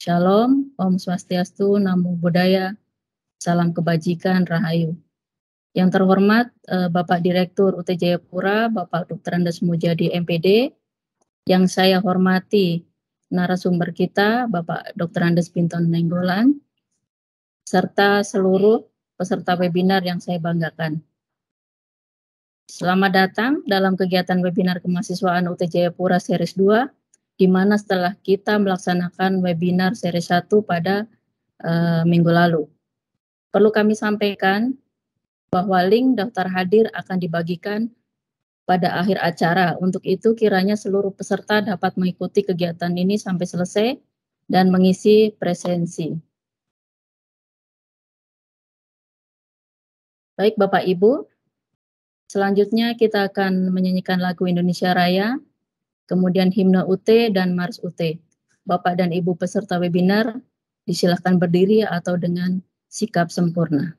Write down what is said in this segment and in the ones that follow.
Shalom, Om Swastiastu, Namo Buddhaya, salam kebajikan, Rahayu. Yang terhormat Bapak Direktur UT Jayapura, Bapak Dr. Andes Mujadi MPD, yang saya hormati narasumber kita, Bapak Dr. Andes Pinton Nenggolan, serta seluruh peserta webinar yang saya banggakan. Selamat datang dalam kegiatan webinar kemahasiswaan UT Jayapura Series 2, di mana setelah kita melaksanakan webinar Series 1 pada minggu lalu. Perlu kami sampaikan bahwa link daftar hadir akan dibagikan pada akhir acara. Untuk itu kiranya seluruh peserta dapat mengikuti kegiatan ini sampai selesai dan mengisi presensi. Baik Bapak Ibu, selanjutnya kita akan menyanyikan lagu Indonesia Raya, kemudian himne UT dan Mars UT. Bapak dan Ibu peserta webinar disilakan berdiri atau dengan sikap sempurna.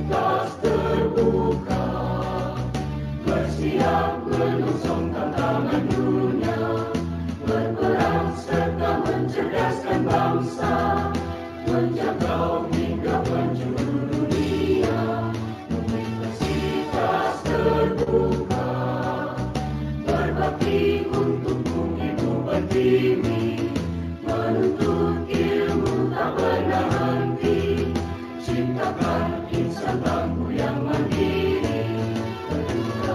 Universitas terbuka, bersiap menyongsong tantangan dunia, berperan serta mencerdaskan bangsa, menjangkau hingga penjuru dunia. Universitas terbuka, berbakti untuk bumi pertiwi, menuntut ilmu tak pernah henti, ciptakan insan tangguh yang mandiri.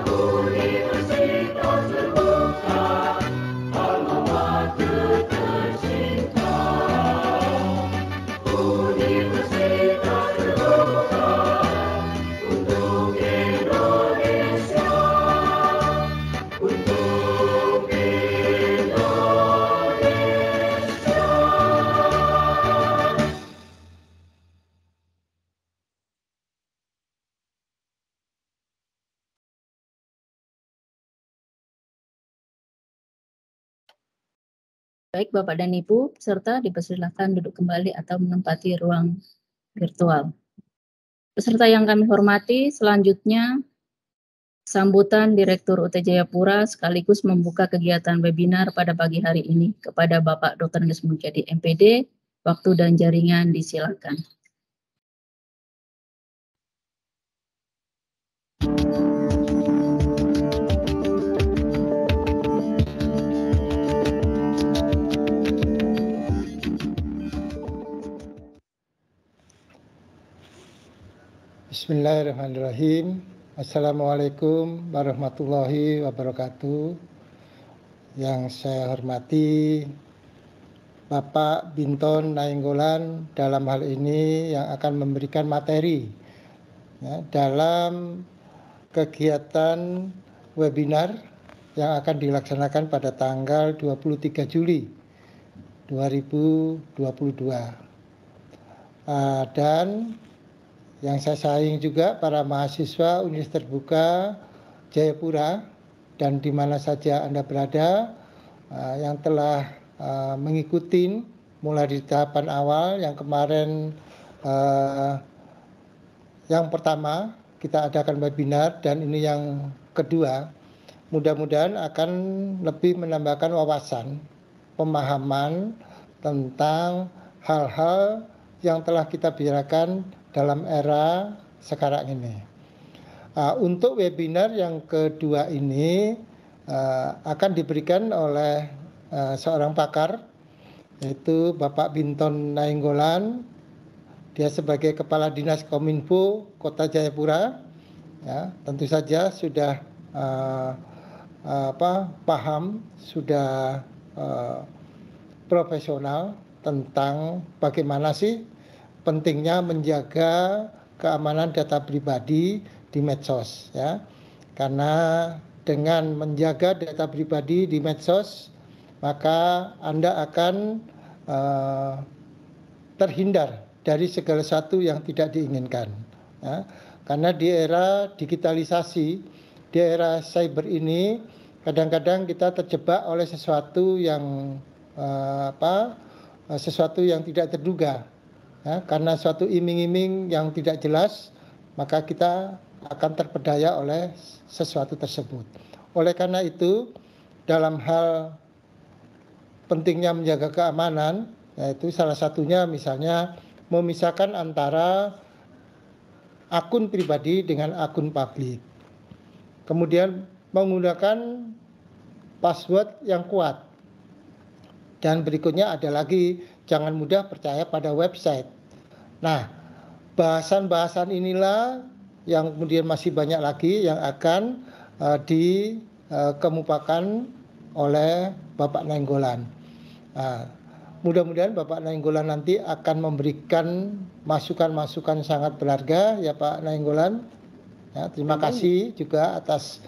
Universitas terbuka, alma mater tercinta. Universitas terbuka untuk Indonesia, untuk Indonesia. Baik Bapak dan Ibu, peserta dipersilakan duduk kembali atau menempati ruang virtual. Peserta yang kami hormati, selanjutnya sambutan Direktur UT Jayapura sekaligus membuka kegiatan webinar pada pagi hari ini kepada Bapak Dr. Andes Mulyadi MPD. Waktu dan jaringan disilakan. Bismillahirrahmanirrahim. Assalamualaikum warahmatullahi wabarakatuh. Yang saya hormati Bapak Binton Nainggolan dalam hal ini yang akan memberikan materi ya, dalam kegiatan webinar yang akan dilaksanakan pada tanggal 23 Juli 2022. Dan yang saya sayang juga para mahasiswa Universitas Terbuka Jayapura dan di mana saja Anda berada yang telah mengikuti mulai di tahapan awal yang kemarin yang pertama kita adakan webinar dan ini yang kedua, mudah-mudahan akan lebih menambahkan wawasan, pemahaman tentang hal-hal yang telah kita bicarakan dalam era sekarang ini. Untuk webinar yang kedua ini akan diberikan oleh seorang pakar, yaitu Bapak Binton Nainggolan. Dia sebagai Kepala Dinas Kominfo Kota Jayapura, ya, tentu saja sudah paham, sudah profesional tentang bagaimana sih pentingnya menjaga keamanan data pribadi di medsos, ya. Karena dengan menjaga data pribadi di medsos, maka Anda akan terhindar dari segala sesuatu yang tidak diinginkan, ya. Karena di era digitalisasi, di era cyber ini, kadang-kadang kita terjebak oleh sesuatu yang sesuatu yang tidak terduga. Ya, karena suatu iming-iming yang tidak jelas, maka kita akan terpedaya oleh sesuatu tersebut. Oleh karena itu, dalam hal pentingnya menjaga keamanan, yaitu salah satunya misalnya memisahkan antara akun pribadi dengan akun publik. Kemudian menggunakan password yang kuat. Dan berikutnya ada lagi, jangan mudah percaya pada website. Nah, bahasan-bahasan inilah yang kemudian masih banyak lagi yang akan dikemukakan oleh Bapak Nainggolan. Mudah-mudahan Bapak Nainggolan nanti akan memberikan masukan-masukan sangat berharga, ya Pak Nainggolan. Ya, terima kasih juga atas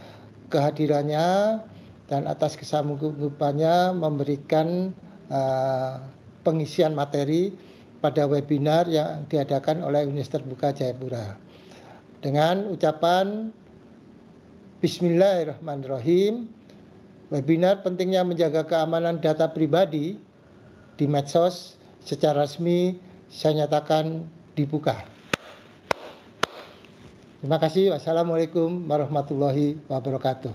kehadirannya dan atas kesanggupannya memberikan pengisian materi pada webinar yang diadakan oleh Universitas Terbuka Jayapura. Dengan ucapan Bismillahirrahmanirrahim, webinar pentingnya menjaga keamanan data pribadi di medsos secara resmi saya nyatakan dibuka. Terima kasih. Wassalamualaikum warahmatullahi wabarakatuh.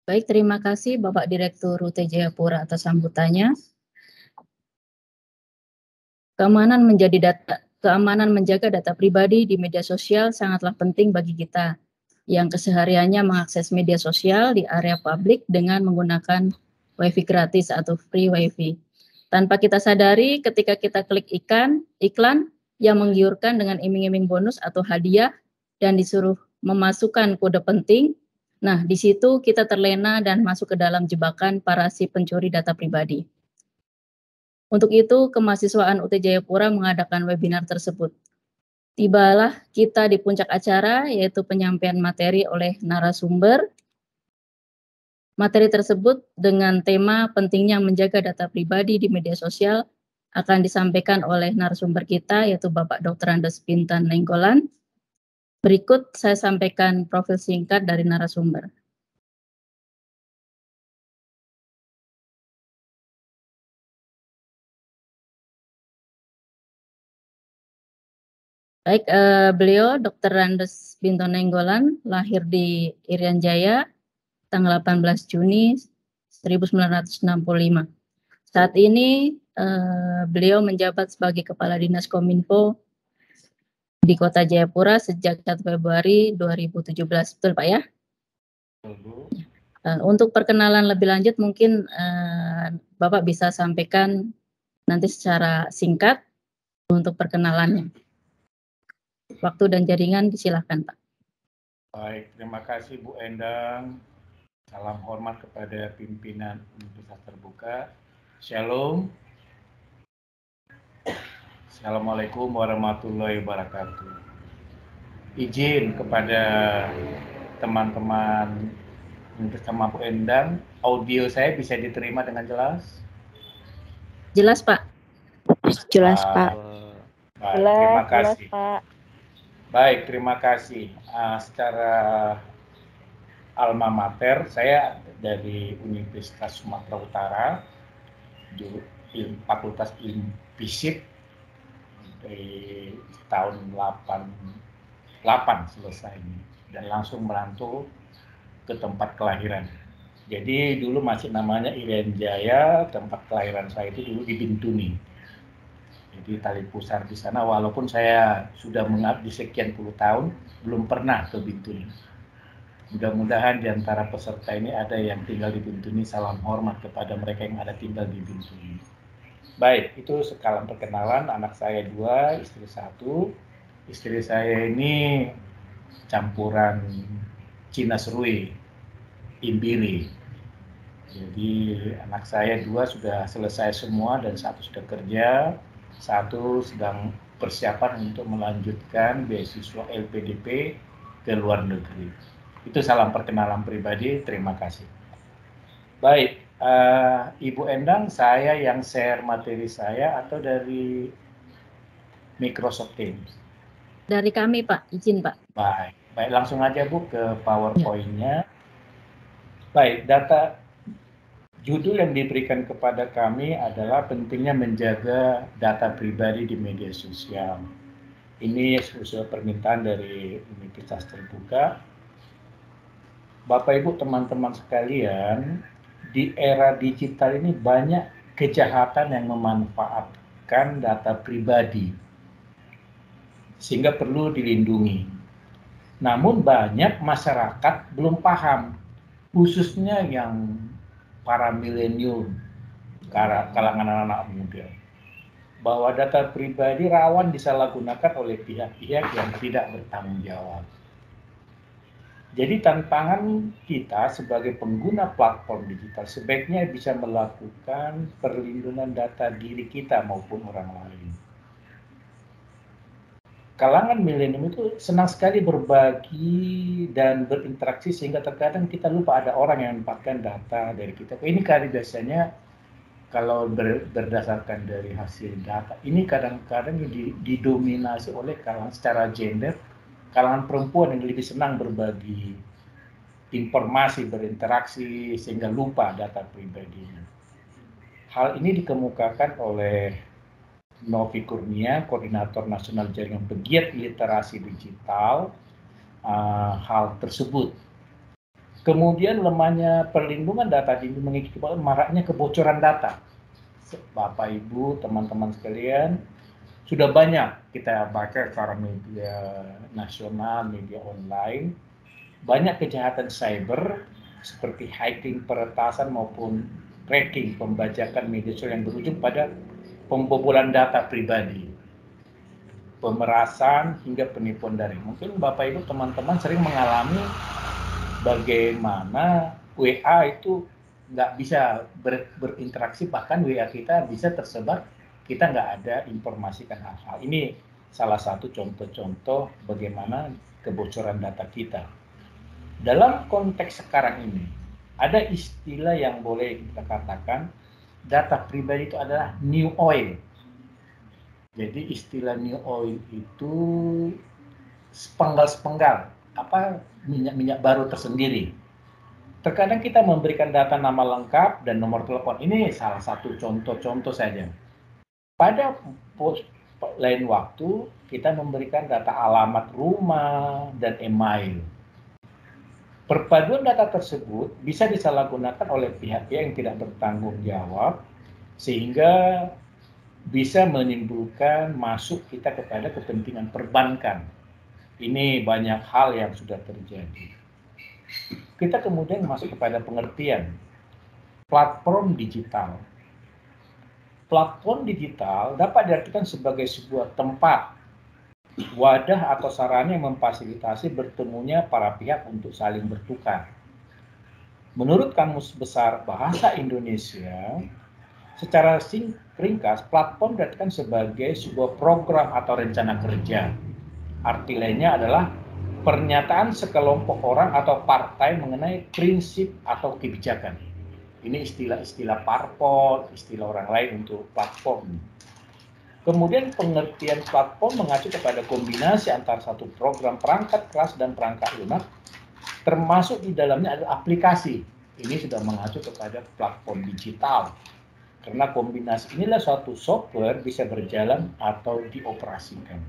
Baik, terima kasih Bapak Direktur UT Jayapura atas sambutannya. Keamanan menjaga data pribadi di media sosial sangatlah penting bagi kita yang kesehariannya mengakses media sosial di area publik dengan menggunakan WiFi gratis atau free WiFi. Tanpa kita sadari, ketika kita klik iklan yang menggiurkan dengan iming-iming bonus atau hadiah dan disuruh memasukkan kode penting, nah di situ kita terlena dan masuk ke dalam jebakan para si pencuri data pribadi. Untuk itu, kemahasiswaan UT Jayapura mengadakan webinar tersebut. Tibalah kita di puncak acara, yaitu penyampaian materi oleh narasumber. Materi tersebut dengan tema pentingnya menjaga data pribadi di media sosial akan disampaikan oleh narasumber kita, yaitu Bapak Dr. Andes Bintan Nainggolan. Berikut saya sampaikan profil singkat dari narasumber. Baik, beliau Dr. Andes Bintan Nainggolan lahir di Irian Jaya tanggal 18 Juni 1965. Saat ini beliau menjabat sebagai Kepala Dinas Kominfo di Kota Jayapura sejak 1 Februari 2017. Betul Pak ya? Untuk perkenalan lebih lanjut mungkin Bapak bisa sampaikan nanti secara singkat untuk perkenalannya. Waktu dan jaringan disilakan Pak. Baik, terima kasih Bu Endang. Salam hormat kepada pimpinan Universitas Terbuka. Shalom. Assalamualaikum warahmatullahi wabarakatuh. Izin kepada teman-teman bersama Bu Endang, audio saya bisa diterima dengan jelas? Jelas Pak. Jelas Pak. Baik, terima kasih. Jelas, Pak. Baik, terima kasih. Secara alma mater, saya dari Universitas Sumatera Utara, di Fakultas Ilmu Fisik, dari tahun 88 selesai ini, dan langsung merantau ke tempat kelahiran. Jadi dulu masih namanya Irian Jaya, tempat kelahiran saya itu dulu di Bintuni. Jadi tali pusar di sana, walaupun saya sudah mengabdi sekian puluh tahun, belum pernah ke Bintuni. Mudah-mudahan di antara peserta ini ada yang tinggal di Bintuni, salam hormat kepada mereka yang ada tinggal di Bintuni. Baik, itu sekalian perkenalan, anak saya 2, istri 1. Istri saya ini campuran Cina Serui, Imbiri. Jadi anak saya 2 sudah selesai semua dan 1 sudah kerja. 1 sedang persiapan untuk melanjutkan beasiswa LPDP ke luar negeri. Itu salam perkenalan pribadi, terima kasih. Baik, Ibu Endang, saya yang share materi saya atau dari Microsoft Teams? Dari kami Pak, izin Pak. Baik, langsung aja Bu ke PowerPoint-nya. Baik, judul yang diberikan kepada kami adalah pentingnya menjaga data pribadi di media sosial. Ini sesuai permintaan dari Universitas Terbuka. Bapak Ibu teman-teman sekalian, di era digital ini banyak kejahatan yang memanfaatkan data pribadi sehingga perlu dilindungi. Namun banyak masyarakat belum paham, khususnya yang para milenial, kalangan anak-anak muda, bahwa data pribadi rawan disalahgunakan oleh pihak-pihak yang tidak bertanggung jawab. Jadi tantangan kita sebagai pengguna platform digital sebaiknya bisa melakukan perlindungan data diri kita maupun orang lain. Kalangan milenium itu senang sekali berbagi dan berinteraksi sehingga terkadang kita lupa ada orang yang memanfaatkan data dari kita. Ini kali biasanya kalau berdasarkan dari hasil data, ini kadang-kadang didominasi oleh kalangan secara gender, kalangan perempuan yang lebih senang berbagi informasi, berinteraksi sehingga lupa data pribadinya. Hal ini dikemukakan oleh Novi Kurnia, Koordinator Nasional Jaringan Pegiat Literasi Digital, hal tersebut. Kemudian lemahnya perlindungan data dini mengakibatkan maraknya kebocoran data. Bapak, Ibu, teman-teman sekalian, sudah banyak kita baca secara media nasional, media online, banyak kejahatan cyber seperti hacking, peretasan maupun tracking, pembajakan media sosial yang berujung pada pembobolan data pribadi, pemerasan hingga penipuan daring. Mungkin Bapak Ibu teman-teman sering mengalami bagaimana WA itu nggak bisa berinteraksi, bahkan WA kita bisa tersebar, kita nggak ada informasikan hal-hal. Ini salah satu contoh-contoh bagaimana kebocoran data kita. Dalam konteks sekarang ini, ada istilah yang boleh kita katakan, data pribadi itu adalah new oil. Jadi istilah new oil itu sepenggal-sepenggal, minyak-minyak baru tersendiri. Terkadang kita memberikan data nama lengkap dan nomor telepon. Ini salah satu contoh-contoh saja. Pada lain waktu, kita memberikan data alamat rumah dan email. Perpaduan data tersebut bisa disalahgunakan oleh pihak-pihak yang tidak bertanggung jawab, sehingga bisa menimbulkan masuk kita kepada kepentingan perbankan. Ini banyak hal yang sudah terjadi. Kita kemudian masuk kepada pengertian platform digital. Platform digital dapat diartikan sebagai sebuah tempat, wadah atau sarana yang memfasilitasi bertemunya para pihak untuk saling bertukar. Menurut Kamus Besar Bahasa Indonesia, secara ringkas, platform diartikan sebagai sebuah program atau rencana kerja. Arti lainnya adalah pernyataan sekelompok orang atau partai mengenai prinsip atau kebijakan. Ini istilah-istilah parpol, istilah orang lain untuk platform. Kemudian pengertian platform mengacu kepada kombinasi antara satu program perangkat keras dan perangkat lunak, termasuk di dalamnya ada aplikasi. Ini sudah mengacu kepada platform digital. Karena kombinasi inilah suatu software bisa berjalan atau dioperasikan.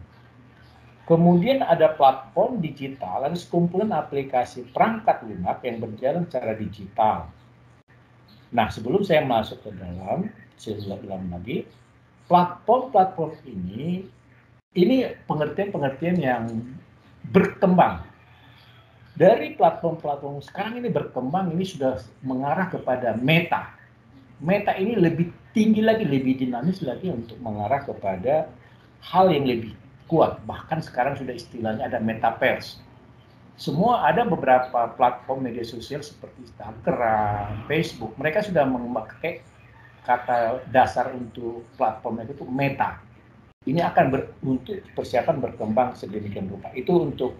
Kemudian ada platform digital, ada sekumpulan aplikasi perangkat lunak yang berjalan secara digital. Nah, sebelum saya masuk ke dalam, saya ulang lagi, platform-platform ini pengertian-pengertian yang berkembang. Dari platform-platform sekarang ini berkembang, ini sudah mengarah kepada meta. Meta ini lebih tinggi lagi, lebih dinamis lagi untuk mengarah kepada hal yang lebih kuat. Bahkan sekarang sudah istilahnya ada metaverse. Semua ada beberapa platform media sosial seperti Instagram, Facebook. Mereka sudah memakai kata dasar untuk platform itu meta. Ini akan untuk persiapan berkembang sedemikian rupa. Itu untuk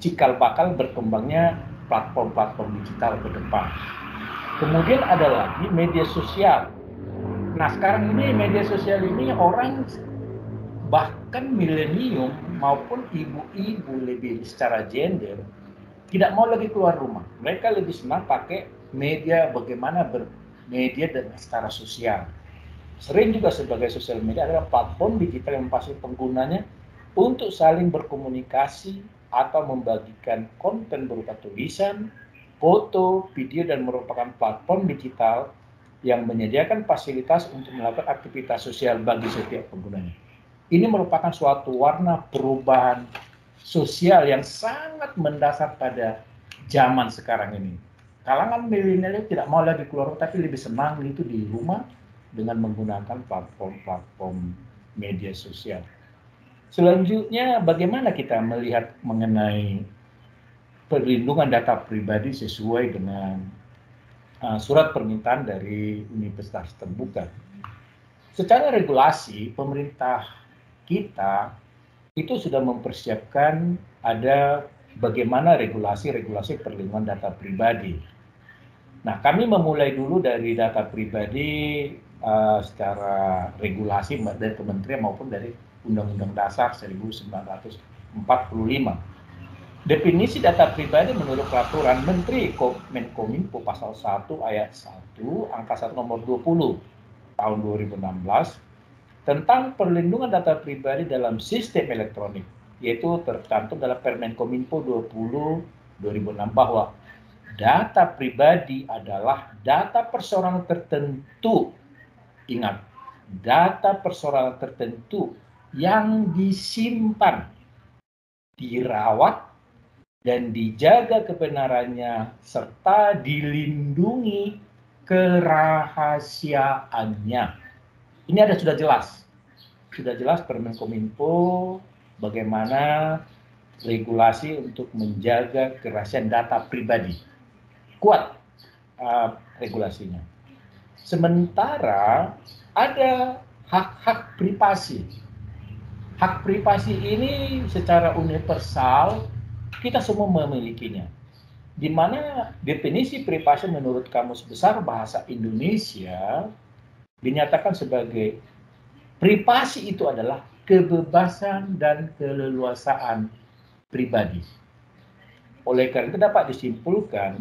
cikal bakal berkembangnya platform-platform digital ke depan. Kemudian ada lagi media sosial. Nah, sekarang ini media sosial ini orang bahkan milenium maupun ibu-ibu lebih secara gender tidak mau lagi keluar rumah. Mereka lebih senang pakai media, bagaimana bermedia dan secara sosial. Sering juga sebagai sosial media adalah platform digital yang memfasilitasi penggunanya untuk saling berkomunikasi atau membagikan konten berupa tulisan, foto, video, dan merupakan platform digital yang menyediakan fasilitas untuk melakukan aktivitas sosial bagi setiap penggunanya. Ini merupakan suatu warna perubahan sosial yang sangat mendasar pada zaman sekarang ini. Kalangan milenial tidak mau lagi keluar, tapi lebih senang itu di rumah dengan menggunakan platform-platform media sosial. Selanjutnya, bagaimana kita melihat mengenai perlindungan data pribadi sesuai dengan surat permintaan dari Universitas Terbuka. Secara regulasi, pemerintah kita itu sudah mempersiapkan ada bagaimana regulasi perlindungan data pribadi. Nah, kami memulai dulu dari data pribadi secara regulasi dari kementerian maupun dari Undang-Undang Dasar 1945. Definisi data pribadi menurut peraturan Menteri Menkominfo pasal 1 ayat 1 angka 1 nomor 20 tahun 2016 tentang perlindungan data pribadi dalam sistem elektronik, yaitu tercantum dalam Permen Kominfo 20 2006 bahwa data pribadi adalah data perseorangan tertentu. Ingat, data perseorangan tertentu yang disimpan, dirawat, dan dijaga kebenarannya serta dilindungi kerahasiaannya. Ini sudah jelas Permen Kominfo bagaimana regulasi untuk menjaga kerahasiaan data pribadi. Kuat regulasinya. Sementara ada hak-hak privasi. Hak privasi ini secara universal kita semua memilikinya. Di mana definisi privasi menurut Kamus Besar Bahasa Indonesia dinyatakan sebagai privasi itu adalah kebebasan dan keleluasaan pribadi. Oleh karena itu dapat disimpulkan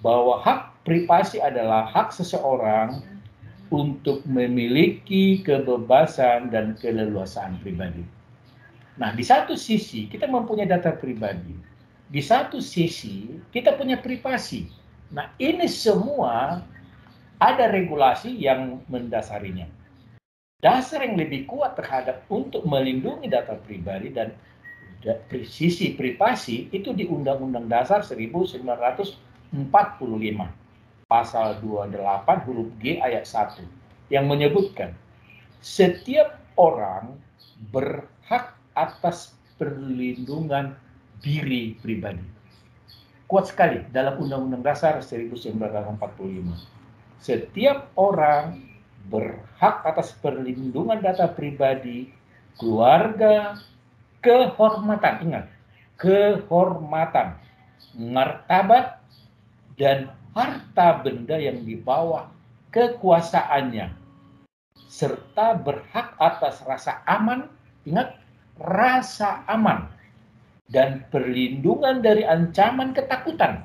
bahwa hak privasi adalah hak seseorang untuk memiliki kebebasan dan keleluasaan pribadi. Nah, di satu sisi kita mempunyai data pribadi, di satu sisi kita punya privasi. Nah, ini semua ada regulasi yang mendasarinya. Dasar yang lebih kuat terhadap untuk melindungi data pribadi dan sisi privasi itu di Undang-Undang Dasar 1945, pasal 28 huruf G ayat 1, yang menyebutkan setiap orang berhak atas perlindungan diri pribadi. Kuat sekali dalam Undang-Undang Dasar 1945. Setiap orang berhak atas perlindungan data pribadi, keluarga, kehormatan, ingat, kehormatan, martabat, dan harta benda yang di bawah kekuasaannya, serta berhak atas rasa aman, ingat, rasa aman, dan perlindungan dari ancaman ketakutan.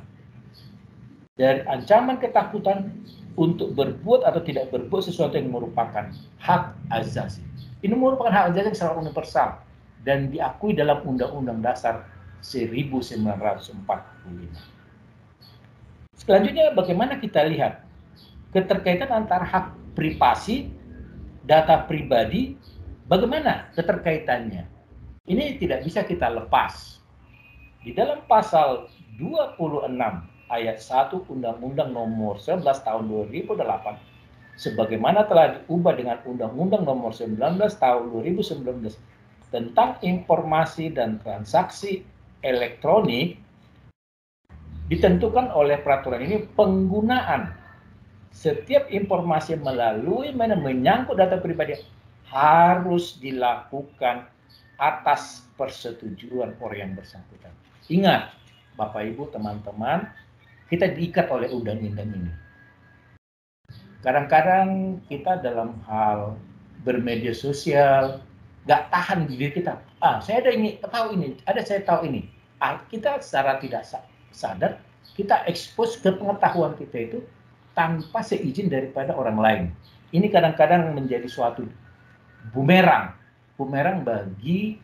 Dari ancaman ketakutan untuk berbuat atau tidak berbuat sesuatu yang merupakan hak asasi. Ini merupakan hak asasi secara universal dan diakui dalam Undang-Undang Dasar 1945. Selanjutnya bagaimana kita lihat keterkaitan antara hak privasi, data pribadi, bagaimana keterkaitannya? Ini tidak bisa kita lepas. Di dalam pasal 26 ayat 1 Undang-Undang Nomor 11 Tahun 2008, sebagaimana telah diubah dengan Undang-Undang Nomor 19 Tahun 2019 tentang informasi dan transaksi elektronik, ditentukan oleh peraturan ini penggunaan setiap informasi melalui mana menyangkut data pribadi harus dilakukan atas persetujuan orang yang bersangkutan. Ingat, Bapak Ibu, teman-teman, kita diikat oleh undang-undang ini. Kadang-kadang kita dalam hal bermedia sosial nggak tahan di diri kita. Saya ada ini, tahu ini, ada saya tahu ini. Kita secara tidak sadar kita expose ke pengetahuan kita itu tanpa seizin daripada orang lain. Ini kadang-kadang menjadi suatu bumerang bagi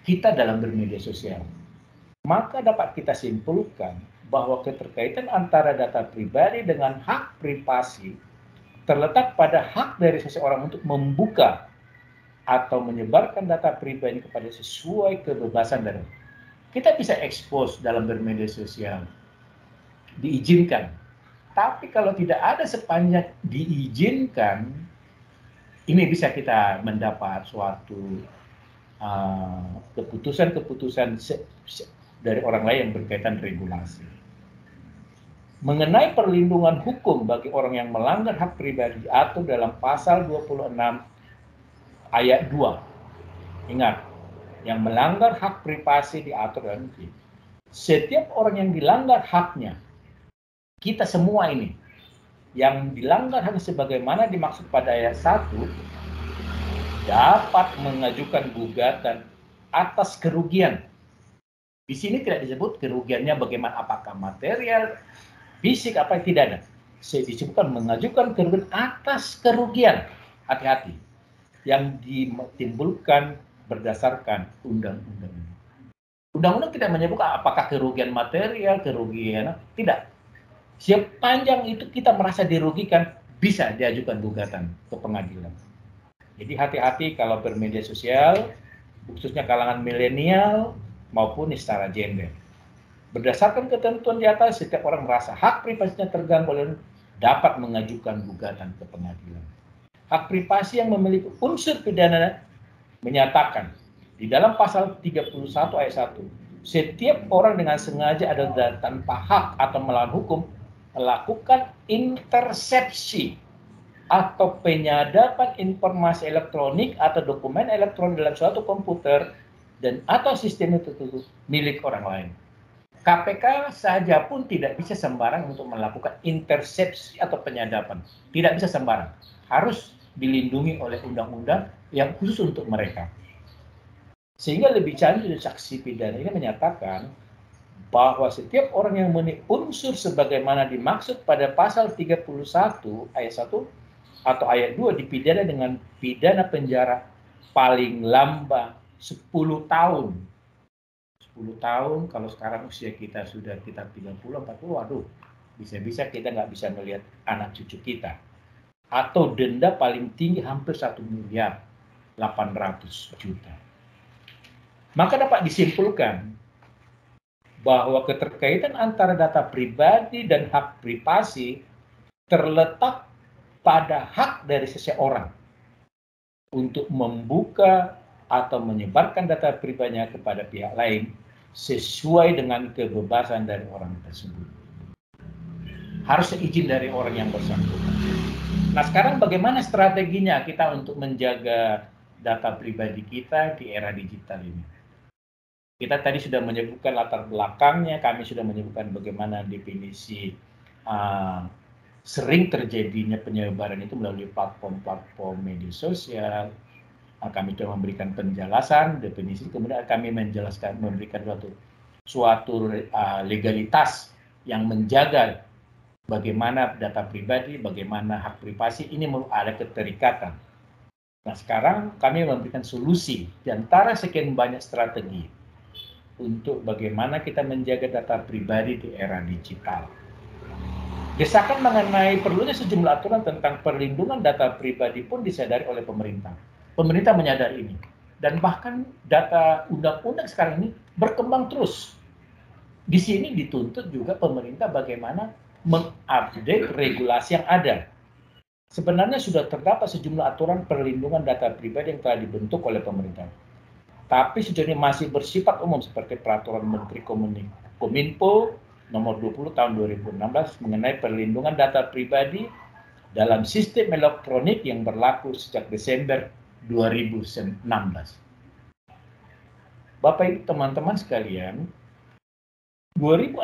kita dalam bermedia sosial. Maka dapat kita simpulkan bahwa keterkaitan antara data pribadi dengan hak privasi terletak pada hak dari seseorang untuk membuka atau menyebarkan data pribadi kepada sesuai kebebasan dan kita bisa expose dalam bermedia sosial, diizinkan. Tapi kalau tidak ada sepanjang diizinkan, ini bisa kita mendapat suatu keputusan-keputusan dari orang lain yang berkaitan regulasi. Mengenai perlindungan hukum bagi orang yang melanggar hak pribadi diatur dalam pasal 26 ayat 2. Ingat, yang melanggar hak privasi diatur dalam ini. Setiap orang yang dilanggar haknya, kita semua ini, yang dilanggar haknya sebagaimana dimaksud pada ayat 1, dapat mengajukan gugatan atas kerugian Di sini tidak disebut kerugiannya bagaimana, apakah material, fisik, apa tidak ada. Disebutkan mengajukan kerugian atas kerugian. Hati-hati. Yang ditimbulkan berdasarkan undang-undang. Undang-undang tidak menyebutkan apakah kerugian material, kerugian, tidak. Sepanjang itu kita merasa dirugikan, bisa diajukan gugatan ke pengadilan. Jadi hati-hati kalau bermedia sosial, khususnya kalangan milenial maupun setara gender. Berdasarkan ketentuan di atas, setiap orang merasa hak privasinya terganggu oleh dapat mengajukan gugatan ke pengadilan. Hak privasi yang memiliki unsur pidana menyatakan di dalam pasal 31 ayat 1, setiap orang dengan sengaja atau tanpa hak atau melawan hukum melakukan intersepsi atau penyadapan informasi elektronik atau dokumen elektronik dalam suatu komputer dan atau sistem tertentu milik orang lain. KPK saja pun tidak bisa sembarang untuk melakukan intersepsi atau penyadapan. Tidak bisa sembarang. Harus dilindungi oleh undang-undang yang khusus untuk mereka. Sehingga lebih canggih dari saksi pidana ini menyatakan bahwa setiap orang yang memenuhi unsur sebagaimana dimaksud pada pasal 31 ayat 1 atau ayat 2 dipidana dengan pidana penjara paling lambat 10 tahun. 10 tahun, kalau sekarang usia kita sudah kita 30, 40, waduh, bisa-bisa kita nggak bisa melihat anak cucu kita. Atau denda paling tinggi hampir 1 miliar 800 juta. Maka dapat disimpulkan bahwa keterkaitan antara data pribadi dan hak privasi terletak pada hak dari seseorang untuk membuka atau menyebarkan data pribadinya kepada pihak lain sesuai dengan kebebasan dari orang tersebut. Harus izin dari orang yang bersangkutan. Nah, sekarang bagaimana strateginya kita untuk menjaga data pribadi kita di era digital ini? Kita tadi sudah menyebutkan latar belakangnya, kami sudah menyebutkan bagaimana definisi sering terjadinya penyebaran itu melalui platform-platform media sosial. Kami sudah memberikan penjelasan, definisi, kemudian kami menjelaskan, memberikan suatu legalitas yang menjaga bagaimana data pribadi, bagaimana hak privasi ini ada keterikatan. Nah, sekarang kami memberikan solusi di antara sekian banyak strategi untuk bagaimana kita menjaga data pribadi di era digital. Desakan mengenai perlunya sejumlah aturan tentang perlindungan data pribadi pun disadari oleh pemerintah. Pemerintah menyadari ini. Dan bahkan data undang-undang sekarang ini berkembang terus. Di sini dituntut juga pemerintah bagaimana mengupdate regulasi yang ada. Sebenarnya sudah terdapat sejumlah aturan perlindungan data pribadi yang telah dibentuk oleh pemerintah. Tapi sejauh ini masih bersifat umum seperti Peraturan Menteri Kominfo nomor 20 tahun 2016 mengenai perlindungan data pribadi dalam sistem elektronik yang berlaku sejak Desember 2016. Bapak Ibu teman-teman sekalian, 2016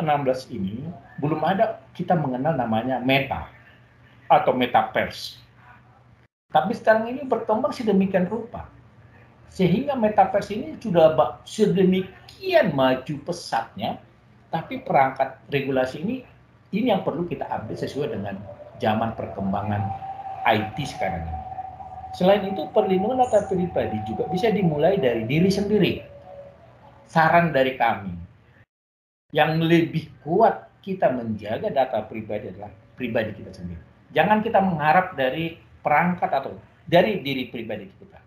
ini belum ada kita mengenal namanya Meta atau Metaverse. Tapi sekarang ini berkembang sedemikian rupa. Sehingga Metaverse ini sudah sedemikian maju pesatnya, tapi perangkat regulasi ini yang perlu kita update sesuai dengan zaman perkembangan IT sekarang ini. Selain itu, perlindungan data pribadi juga bisa dimulai dari diri sendiri. Saran dari kami, yang lebih kuat kita menjaga data pribadi adalah pribadi kita sendiri. Jangan kita mengharap dari perangkat atau dari diri pribadi kita.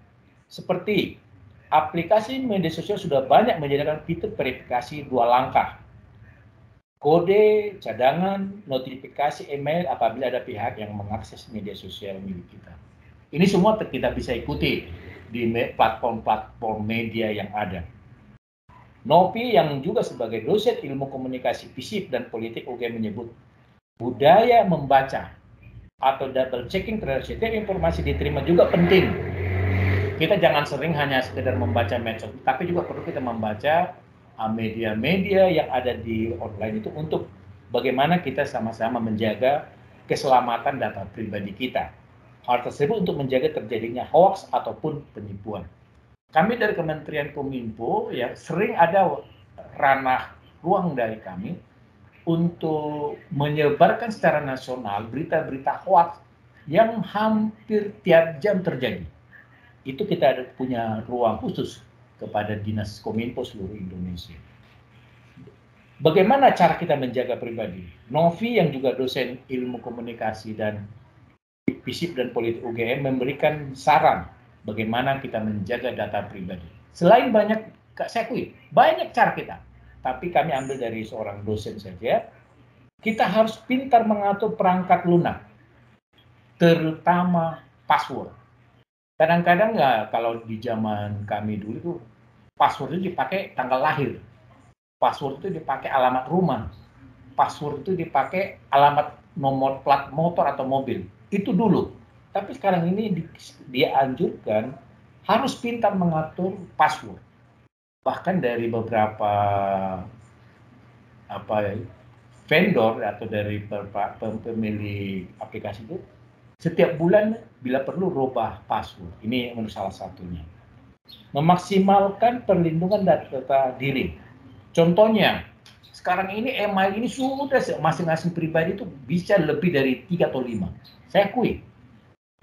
Seperti aplikasi media sosial sudah banyak menyediakan fitur verifikasi 2 langkah. Kode, cadangan, notifikasi email apabila ada pihak yang mengakses media sosial milik kita. Ini semua kita bisa ikuti di platform-platform media yang ada. Nopi yang juga sebagai dosen ilmu komunikasi fisik dan politik UGM menyebut, budaya membaca atau double checking terhadap setiap informasi diterima juga penting. Kita jangan sering hanya sekedar membaca medsos, tapi juga perlu kita membaca media-media yang ada di online itu untuk bagaimana kita sama-sama menjaga keselamatan data pribadi kita. Hal tersebut untuk menjaga terjadinya hoax ataupun penipuan. Kami dari Kementerian Kominfo ya sering ada ranah ruang dari kami untuk menyebarkan secara nasional berita-berita hoax yang hampir tiap jam terjadi. Itu kita ada punya ruang khusus kepada Dinas Kominfo seluruh Indonesia. Bagaimana cara kita menjaga pribadi? Novi yang juga dosen ilmu komunikasi dan FISIP dan Politik UGM memberikan saran bagaimana kita menjaga data pribadi. Selain banyak, saya akui, banyak cara kita. Tapi kami ambil dari seorang dosen saja, kita harus pintar mengatur perangkat lunak, terutama password. Kadang-kadang nggak, kalau di zaman kami dulu itu, password itu dipakai tanggal lahir, password itu dipakai alamat rumah, password itu dipakai alamat nomor plat motor atau mobil. Itu dulu. Tapi sekarang ini dia anjurkan harus pintar mengatur password. Bahkan dari beberapa vendor atau dari pemilik aplikasi itu, setiap bulan bila perlu rubah password. Ini menurut salah satunya. Memaksimalkan perlindungan data diri. Contohnya, sekarang ini email ini sudah masing-masing pribadi itu bisa lebih dari 3 atau 5. Saya akui.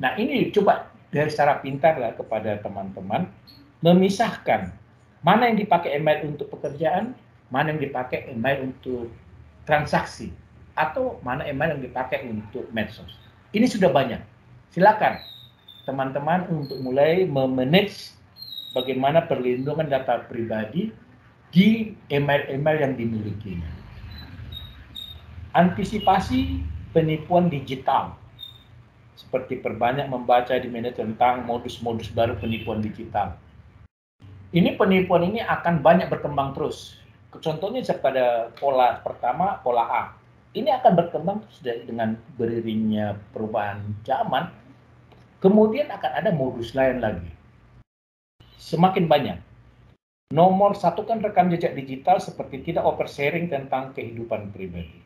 Nah ini coba dari secara pintar lah kepada teman-teman, memisahkan mana yang dipakai email untuk pekerjaan, mana yang dipakai email untuk transaksi, atau mana email yang dipakai untuk medsos. Ini sudah banyak. Silakan teman-teman untuk mulai memanage bagaimana perlindungan data pribadi di email-email yang dimilikinya. Antisipasi penipuan digital. Seperti perbanyak membaca di media tentang modus-modus baru penipuan digital. Ini penipuan ini akan banyak berkembang terus. Contohnya pada pola pertama, pola A. Ini akan berkembang terus dengan beriringnya perubahan zaman. Kemudian akan ada modus lain lagi. Semakin banyak. Nomor satu kan rekam jejak digital seperti tidak oversharing tentang kehidupan pribadi.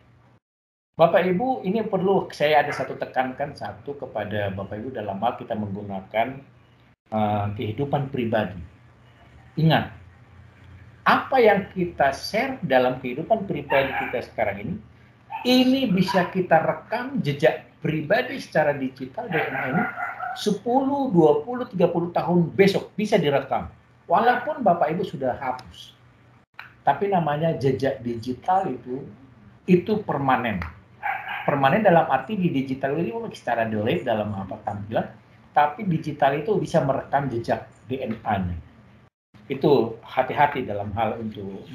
Bapak Ibu, ini perlu saya ada satu tekankan satu kepada Bapak Ibu dalam hal kita menggunakan kehidupan pribadi. Ingat, apa yang kita share dalam kehidupan pribadi kita sekarang ini bisa kita rekam jejak pribadi secara digital DNA ini 10, 20, 30 tahun besok bisa direkam. Walaupun Bapak Ibu sudah hapus. Tapi namanya jejak digital itu permanen. Permanen dalam arti di digital ini secara delete dalam apa tampilan, tapi digital itu bisa merekam jejak DNA-nya. Itu hati-hati dalam hal untuk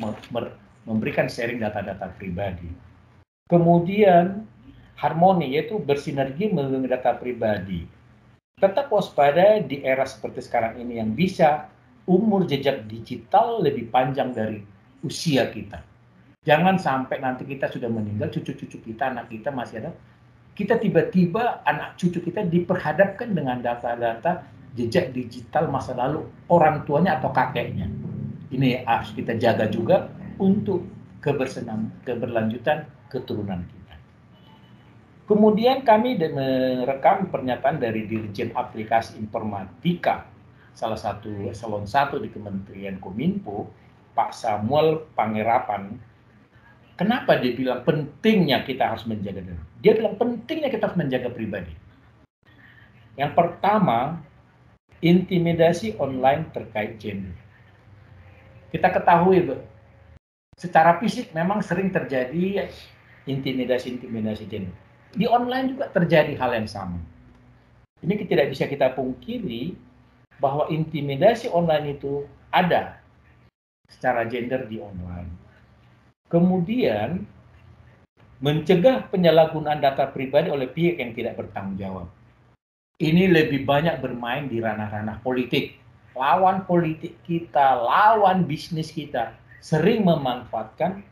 memberikan sharing data-data pribadi. Kemudian harmoni, yaitu bersinergi melindungi data pribadi. Tetap waspada di era seperti sekarang ini yang bisa umur jejak digital lebih panjang dari usia kita. Jangan sampai nanti kita sudah meninggal, cucu-cucu kita, anak kita masih ada, kita tiba-tiba anak cucu kita diperhadapkan dengan data-data jejak digital masa lalu orang tuanya atau kakeknya. Ini harus kita jaga juga untuk keberlanjutan keturunan kita. Kemudian kami merekam pernyataan dari Dirjen Aplikasi Informatika, salah satu eselon 1 di Kementerian Kominfo, Pak Samuel Pangerapan. Kenapa dia bilang pentingnya kita harus menjaga diri? Dia bilang pentingnya kita harus menjaga pribadi. Yang pertama, intimidasi online terkait gender. Kita ketahui, secara fisik memang sering terjadi intimidasi gender. Di online juga terjadi hal yang sama. Ini tidak bisa kita pungkiri bahwa intimidasi online itu ada secara gender di online. Kemudian, mencegah penyalahgunaan data pribadi oleh pihak yang tidak bertanggung jawab. Ini lebih banyak bermain di ranah-ranah politik. Lawan politik kita, lawan bisnis kita, sering memanfaatkan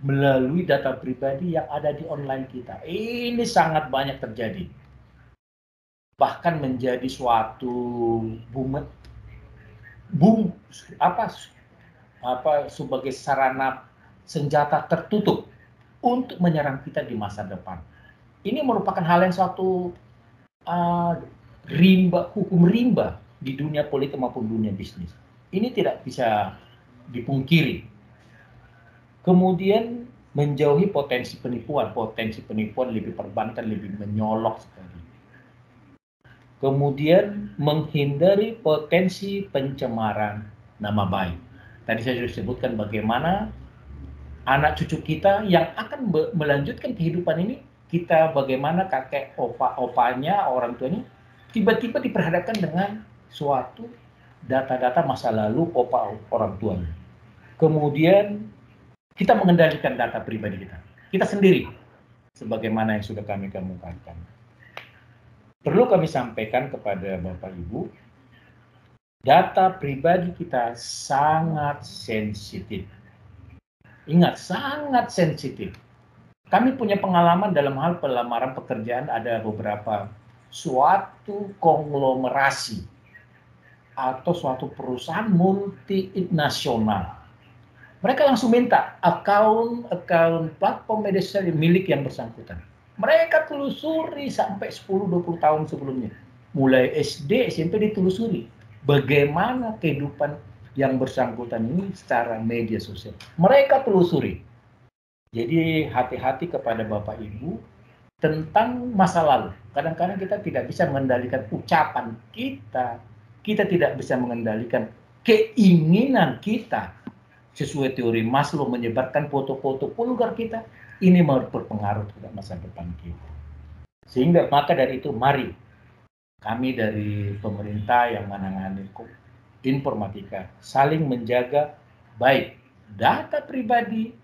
melalui data pribadi yang ada di online kita. Ini sangat banyak terjadi. Bahkan menjadi suatu sebagai sarana senjata tertutup untuk menyerang kita di masa depan. Ini merupakan hal yang suatu hukum rimba di dunia politik maupun dunia bisnis. Ini tidak bisa dipungkiri. Kemudian menjauhi potensi penipuan lebih perbankan, lebih menyolok sekali. Kemudian menghindari potensi pencemaran nama baik. Tadi saya sudah sebutkan bagaimana anak cucu kita yang akan melanjutkan kehidupan ini, kita bagaimana kakek opa-opanya, orang tuanya, tiba-tiba diperhadapkan dengan suatu data-data masa lalu orang tuanya. Kemudian kita mengendalikan data pribadi kita sendiri, sebagaimana yang sudah kami kemukakan. Perlu kami sampaikan kepada Bapak Ibu, data pribadi kita sangat sensitif. Ingat, sangat sensitif. Kami punya pengalaman dalam hal pelamaran pekerjaan, ada beberapa suatu konglomerasi atau suatu perusahaan multinasional. Mereka langsung minta akun platform media sosial milik yang bersangkutan. Mereka telusuri sampai 10-20 tahun sebelumnya. Mulai SD, SMP ditelusuri. Bagaimana kehidupan yang bersangkutan ini secara media sosial. Mereka telusuri. Jadi hati-hati kepada Bapak Ibu tentang masa lalu. Kadang-kadang kita tidak bisa mengendalikan ucapan kita. Kita tidak bisa mengendalikan keinginan kita. Sesuai teori Maslow, menyebarkan foto-foto vulgar kita. Ini berpengaruh terhadap masa depan kita. Sehingga maka dari itu mari kami dari pemerintah yang menangani informatika saling menjaga baik data pribadi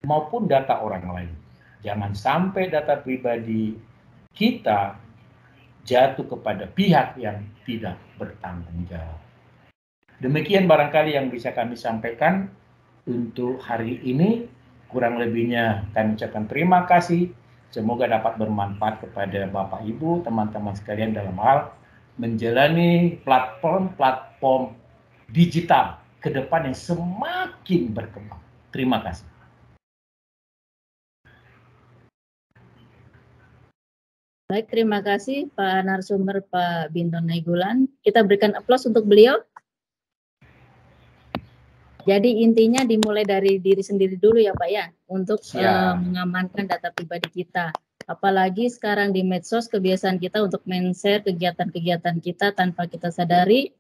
maupun data orang lain. Jangan sampai data pribadi kita jatuh kepada pihak yang tidak bertanggung jawab. Demikian barangkali yang bisa kami sampaikan untuk hari ini. Kurang lebihnya kami ucapkan terima kasih. Semoga dapat bermanfaat kepada Bapak Ibu, teman-teman sekalian dalam hal menjalani platform digital ke depan yang semakin berkembang. Terima kasih. Baik, terima kasih Pak narasumber Pak Binton Nainggolan. Kita berikan aplaus untuk beliau. Jadi intinya dimulai dari diri sendiri dulu ya Pak ya, untuk mengamankan data pribadi kita. Apalagi sekarang di medsos kebiasaan kita untuk men-share kegiatan-kegiatan kita tanpa kita sadari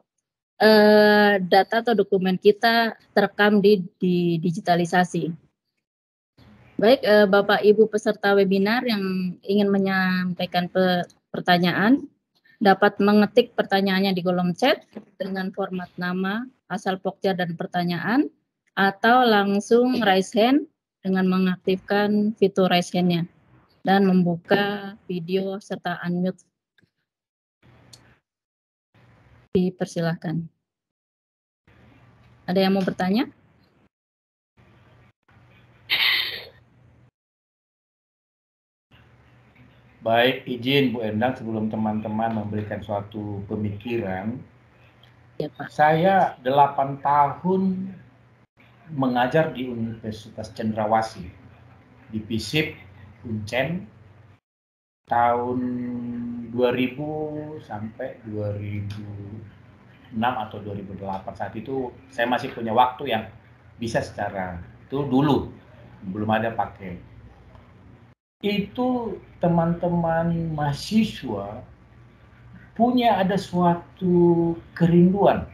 data atau dokumen kita terekam di digitalisasi. Baik, Bapak Ibu peserta webinar yang ingin menyampaikan pertanyaan, dapat mengetik pertanyaannya di kolom chat dengan format nama, asal pokja dan pertanyaan, atau langsung raise hand dengan mengaktifkan fitur raise hand-nya dan membuka video serta unmute. Dipersilahkan. Ada yang mau bertanya? Baik, izin Bu Endang sebelum teman-teman memberikan suatu pemikiran. Ya, Pak. Saya 8 tahun mengajar di Universitas Cendrawasih, di FISIP, Uncen, tahun 2000 sampai 2006 atau 2008. Saat itu saya masih punya waktu yang bisa secara, itu dulu, belum ada pakai. Itu teman-teman mahasiswa punya ada suatu kerinduan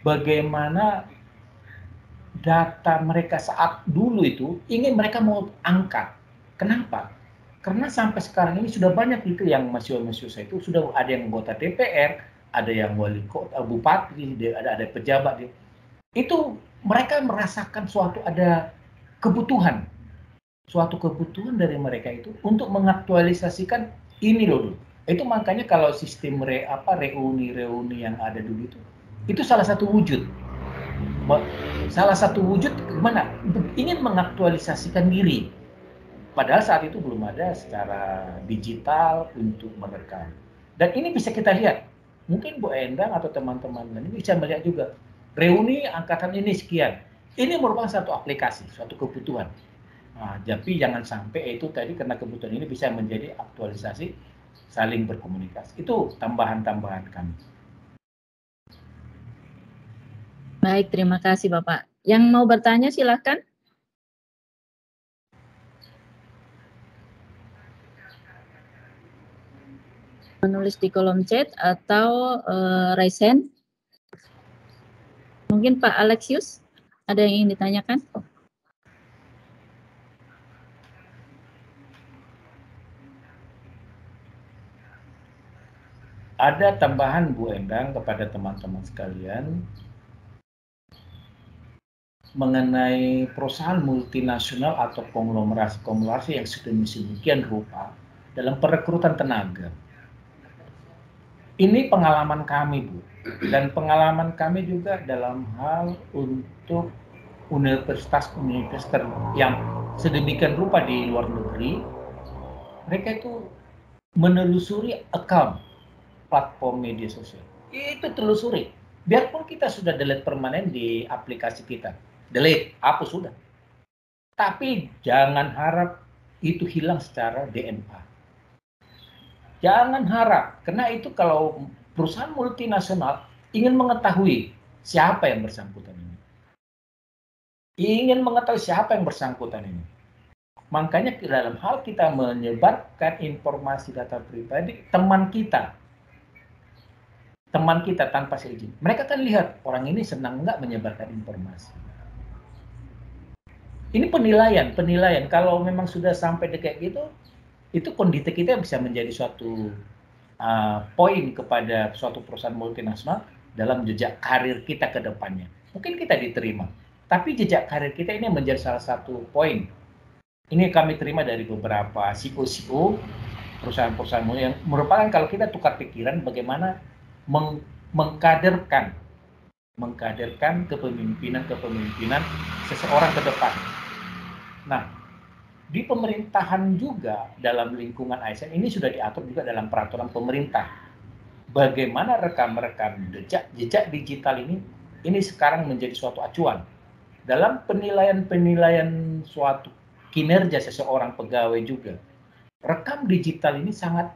bagaimana data mereka saat dulu itu ingin mereka mau angkat. Kenapa? Karena sampai sekarang ini sudah banyak itu yang mahasiswa-mahasiswa itu sudah ada yang anggota DPR, ada yang wali kota, bupati, ada pejabat. Itu mereka merasakan suatu ada kebutuhan. Suatu kebutuhan dari mereka itu untuk mengaktualisasikan ini loh. Itu makanya kalau sistem reuni-reuni yang ada dulu itu salah satu wujud. Salah satu wujud gimana? Ingin mengaktualisasikan diri. Padahal saat itu belum ada secara digital untuk merekam. Dan ini bisa kita lihat. Mungkin Bu Endang atau teman-teman ini bisa melihat juga. Reuni angkatan ini sekian. Ini merupakan satu aplikasi, suatu kebutuhan. Nah, tapi jangan sampai itu tadi karena kebutuhan ini bisa menjadi aktualisasi, saling berkomunikasi. Itu tambahan-tambahan kami. Baik, terima kasih Bapak. Yang mau bertanya silakan. menulis di kolom chat atau raise hand. Mungkin Pak Alexius ada yang ingin ditanyakan? Ada tambahan Bu Endang kepada teman-teman sekalian mengenai perusahaan multinasional atau konglomerasi yang sudah sedemikian rupa dalam perekrutan tenaga. Ini pengalaman kami, Bu, dan pengalaman kami juga dalam hal untuk universitas yang sedemikian rupa di luar negeri. Mereka itu menelusuri account platform media sosial. Itu telusuri. Biarpun kita sudah delete permanen di aplikasi kita. Delete, hapus sudah. Tapi jangan harap itu hilang secara DNA. Jangan harap, karena itu kalau perusahaan multinasional ingin mengetahui siapa yang bersangkutan ini. Ingin mengetahui siapa yang bersangkutan ini. Makanya dalam hal kita menyebarkan informasi data pribadi, teman kita tanpa seizin, mereka kan lihat orang ini senang nggak menyebarkan informasi. Ini penilaian. Kalau memang sudah sampai kayak gitu, itu kondisi kita bisa menjadi suatu poin kepada suatu perusahaan multinasional dalam jejak karir kita ke depannya. Mungkin kita diterima, tapi jejak karir kita ini menjadi salah satu poin. Ini kami terima dari beberapa CEO perusahaan-perusahaan yang merupakan kalau kita tukar pikiran bagaimana mengkaderkan kepemimpinan seseorang ke depan. Nah, di pemerintahan juga dalam lingkungan ASN ini sudah diatur juga dalam peraturan pemerintah. Bagaimana rekam-rekam jejak digital ini sekarang menjadi suatu acuan dalam penilaian suatu kinerja seseorang pegawai juga. Rekam digital ini sangat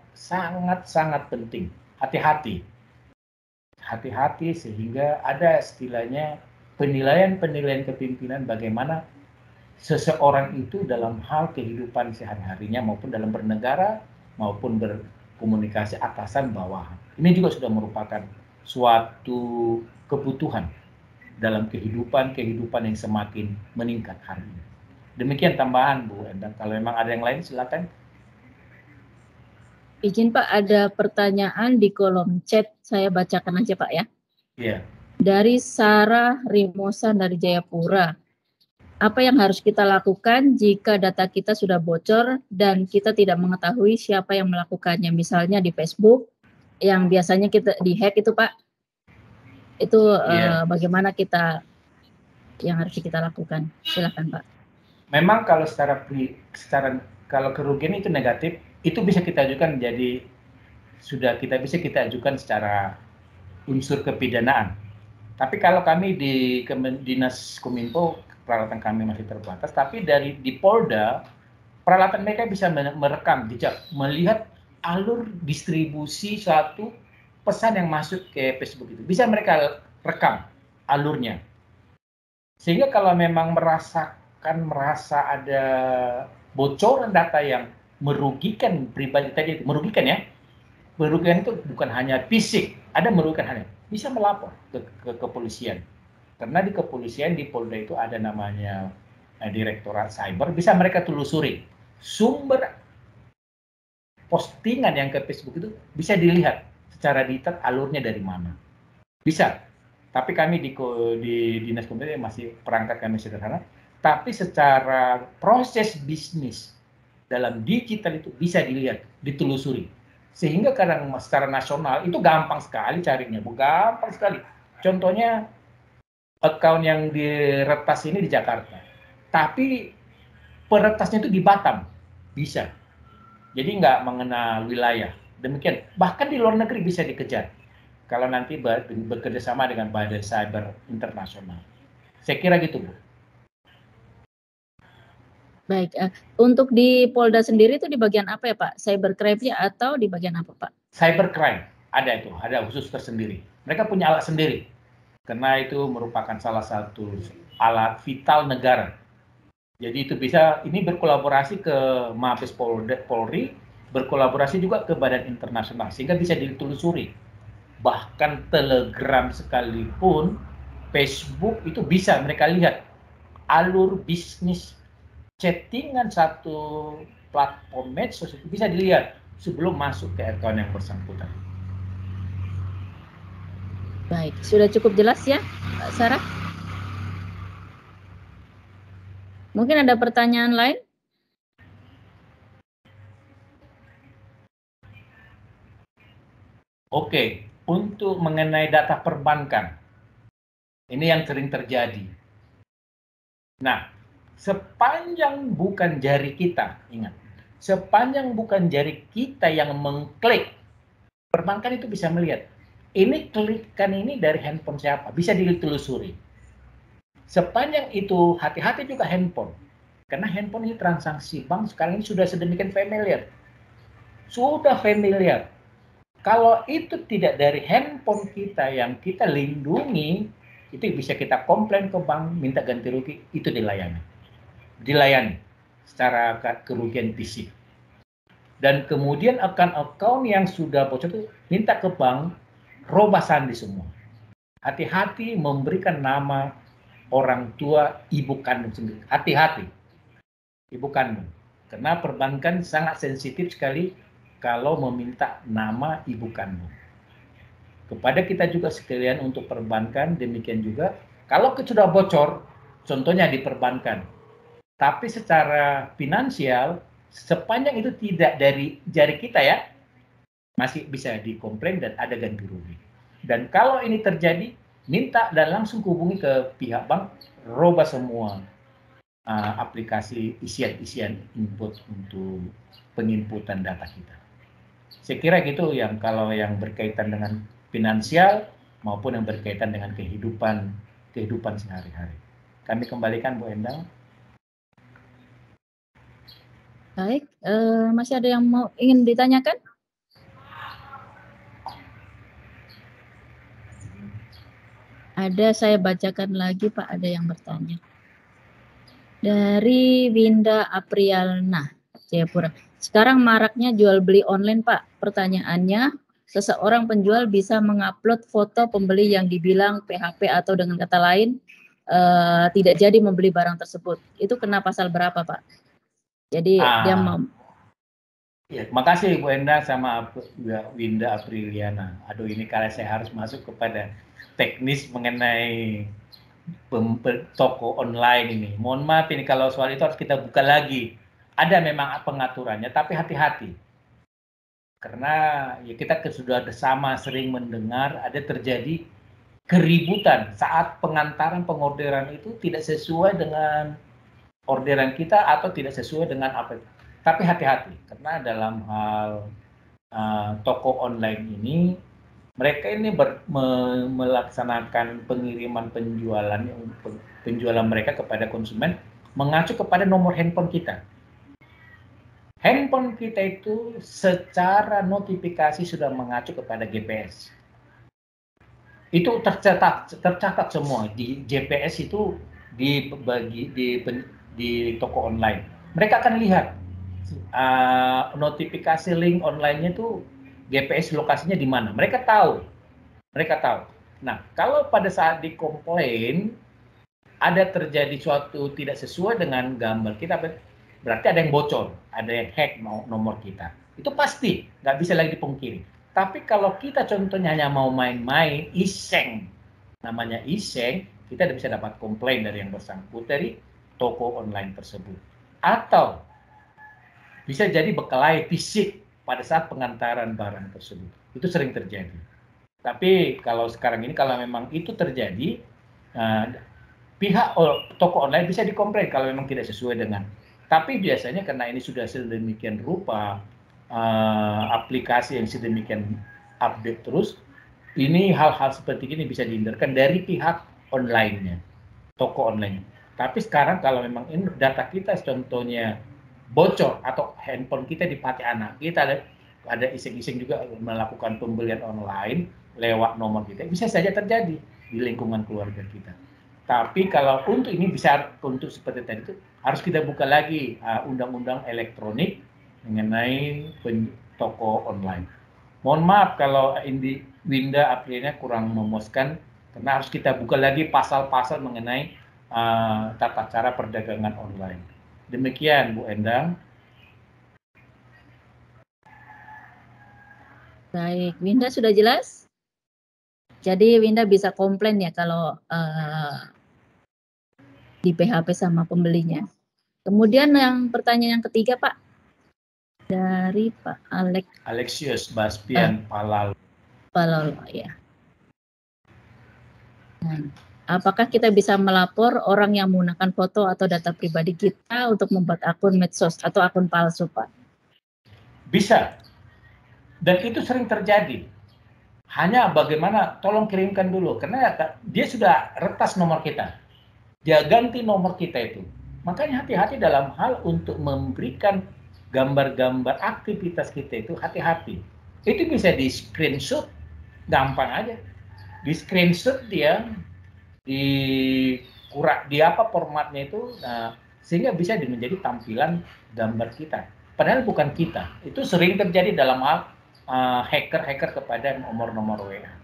penting. Hati-hati sehingga ada istilahnya penilaian kepemimpinan bagaimana seseorang itu dalam hal kehidupan sehari-harinya maupun dalam bernegara maupun berkomunikasi atasan bawahan. Ini juga sudah merupakan suatu kebutuhan dalam kehidupan yang semakin meningkat hari ini. Demikian tambahan Bu Endang. Kalau memang ada yang lain silakan. Izin Pak, ada pertanyaan di kolom chat, saya bacakan aja Pak ya. Iya. Dari Sarah Rimosan dari Jayapura. Apa yang harus kita lakukan jika data kita sudah bocor dan kita tidak mengetahui siapa yang melakukannya? Misalnya di Facebook, yang biasanya kita di-hack itu Pak. Itu bagaimana yang harus kita lakukan? Silakan Pak. Memang kalau kalau kerugian itu negatif, itu bisa kita ajukan bisa kita ajukan secara unsur kepidanaan. Tapi kalau kami di Dinas Kominfo, peralatan kami masih terbatas, tapi di Polda, peralatan mereka bisa merekam jejak, melihat alur distribusi suatu pesan yang masuk ke Facebook itu. Bisa mereka rekam alurnya. Sehingga kalau memang merasa ada bocoran data yang merugikan pribadi tadi, merugikan itu bukan hanya fisik, ada merugikan hanya bisa melapor ke kepolisian, karena di kepolisian di Polda itu ada namanya Direktorat Cyber, bisa mereka telusuri sumber postingan yang ke Facebook itu, bisa dilihat secara detail alurnya dari mana, bisa. Tapi kami di Dinas Kominfo masih perangkat kami sederhana, tapi secara proses bisnis dalam digital itu bisa dilihat, ditelusuri. Sehingga kadang secara nasional itu gampang sekali carinya, gampang sekali. Contohnya account yang diretas ini di Jakarta, tapi peretasnya itu di Batam, bisa. Jadi nggak mengenal wilayah. Demikian, bahkan di luar negeri bisa dikejar. Kalau nanti bekerja sama dengan Badan Cyber Internasional. Saya kira gitu, Bu. Baik, untuk di Polda sendiri itu di bagian apa ya Pak? Cybercrime-nya atau di bagian apa Pak? Cybercrime, ada khusus tersendiri. Mereka punya alat sendiri, karena itu merupakan salah satu alat vital negara. Jadi itu bisa, ini berkolaborasi ke Mabes Polri, berkolaborasi juga ke badan internasional sehingga bisa ditelusuri. Bahkan Telegram sekalipun, Facebook itu bisa mereka lihat alur bisnis chattingan satu platform medsos itu bisa dilihat sebelum masuk ke account yang bersangkutan. Baik, sudah cukup jelas ya, Pak Sarah? Mungkin ada pertanyaan lain? Oke, untuk mengenai data perbankan, ini yang sering terjadi. Nah, sepanjang bukan jari kita, ingat, sepanjang bukan jari kita yang mengklik, perbankan itu bisa melihat, ini klikan ini dari handphone siapa, bisa ditelusuri. Sepanjang itu, hati-hati juga handphone, karena handphone ini transaksi bank sekarang ini sudah sedemikian familiar. Sudah familiar. Kalau itu tidak dari handphone kita yang kita lindungi, itu bisa kita komplain ke bank, minta ganti rugi, itu dilayani secara kerugian fisik. Dan kemudian akun-akun yang sudah bocor itu minta ke bank, robah sandi semua. Hati-hati memberikan nama orang tua ibu kandung sendiri. Hati-hati, ibu kandung. Karena perbankan sangat sensitif sekali kalau meminta nama ibu kandung. Kepada kita juga sekalian untuk perbankan, demikian juga. Kalau sudah bocor, contohnya di perbankan, tapi secara finansial, sepanjang itu tidak dari jari kita ya, masih bisa dikomplain dan ada ganti rugi. Dan kalau ini terjadi, minta dan langsung hubungi ke pihak bank, robah semua aplikasi isian input untuk penginputan data kita. Saya kira gitu yang kalau yang berkaitan dengan finansial maupun yang berkaitan dengan kehidupan sehari-hari. Kami kembalikan Bu Endang. Baik, masih ada yang ingin ditanyakan? Ada, saya bacakan lagi Pak, ada yang bertanya. Dari Winda Aprialna, Jayapura. Sekarang maraknya jual beli online Pak. Pertanyaannya, seseorang penjual bisa mengupload foto pembeli yang dibilang PHP atau dengan kata lain tidak jadi membeli barang tersebut. Itu kena pasal berapa Pak? Jadi dia mau. Ya, makasih Bu Enda sama Winda Apriliana. Aduh, ini kalau saya harus masuk kepada teknis mengenai toko online ini. Mohon maaf ini kalau soal itu harus kita buka lagi. Ada memang pengaturannya, tapi hati-hati. Karena ya kita sudah bersama sering mendengar ada terjadi keributan saat pengantaran pengorderan itu tidak sesuai dengan orderan kita atau tidak sesuai dengan apa. Tapi hati-hati, karena dalam hal toko online ini, mereka ini melaksanakan pengiriman penjualan mereka kepada konsumen mengacu kepada nomor handphone kita. Handphone kita itu secara notifikasi sudah mengacu kepada GPS. Itu tercatat semua di GPS itu dibagi di toko online. Mereka akan lihat notifikasi link online-nya itu GPS lokasinya di mana. Mereka tahu. Nah, kalau pada saat dikomplain ada terjadi suatu tidak sesuai dengan gambar kita, berarti ada yang bocor, ada yang hack nomor kita. Itu pasti, nggak bisa lagi dipungkiri. Tapi kalau kita contohnya hanya mau main-main, iseng, namanya iseng, kita tidak bisa dapat komplain dari yang bersangkutan dari toko online tersebut. Atau bisa jadi berkelahi fisik pada saat pengantaran barang tersebut. Itu sering terjadi. Tapi kalau sekarang ini, kalau memang itu terjadi, pihak toko online bisa dikomplain kalau memang tidak sesuai dengan. Tapi biasanya karena ini sudah sedemikian rupa, aplikasi yang sedemikian update terus, ini hal-hal seperti ini bisa dihindarkan dari pihak online-nya, toko online. Tapi sekarang kalau memang ini data kita contohnya bocor atau handphone kita dipakai anak kita, ada iseng-iseng juga melakukan pembelian online lewat nomor kita, bisa saja terjadi di lingkungan keluarga kita. Tapi kalau untuk ini bisa, untuk seperti tadi itu harus kita buka lagi undang-undang elektronik mengenai toko online. Mohon maaf kalau Winda Apriliana kurang memuaskan, karena harus kita buka lagi pasal-pasal mengenai tata cara perdagangan online. Demikian Bu Endang. Baik, Winda sudah jelas? Jadi Winda bisa komplain ya kalau di PHP sama pembelinya. Kemudian yang pertanyaan yang ketiga Pak, dari Pak Alexius Bastian Palal. Ya. Nah, apakah kita bisa melapor orang yang menggunakan foto atau data pribadi kita untuk membuat akun medsos atau akun palsu, Pak? Bisa. Dan itu sering terjadi. Hanya bagaimana, tolong kirimkan dulu. Karena dia sudah retas nomor kita. Dia ganti nomor kita itu. Makanya hati-hati dalam hal untuk memberikan gambar-gambar aktivitas kita itu, hati-hati. Itu bisa di screenshot, gampang aja. Di screenshot dia, di apa formatnya itu, sehingga bisa menjadi tampilan gambar kita. Padahal bukan kita. Itu sering terjadi dalam hal hacker-hacker kepada nomor-nomor WA.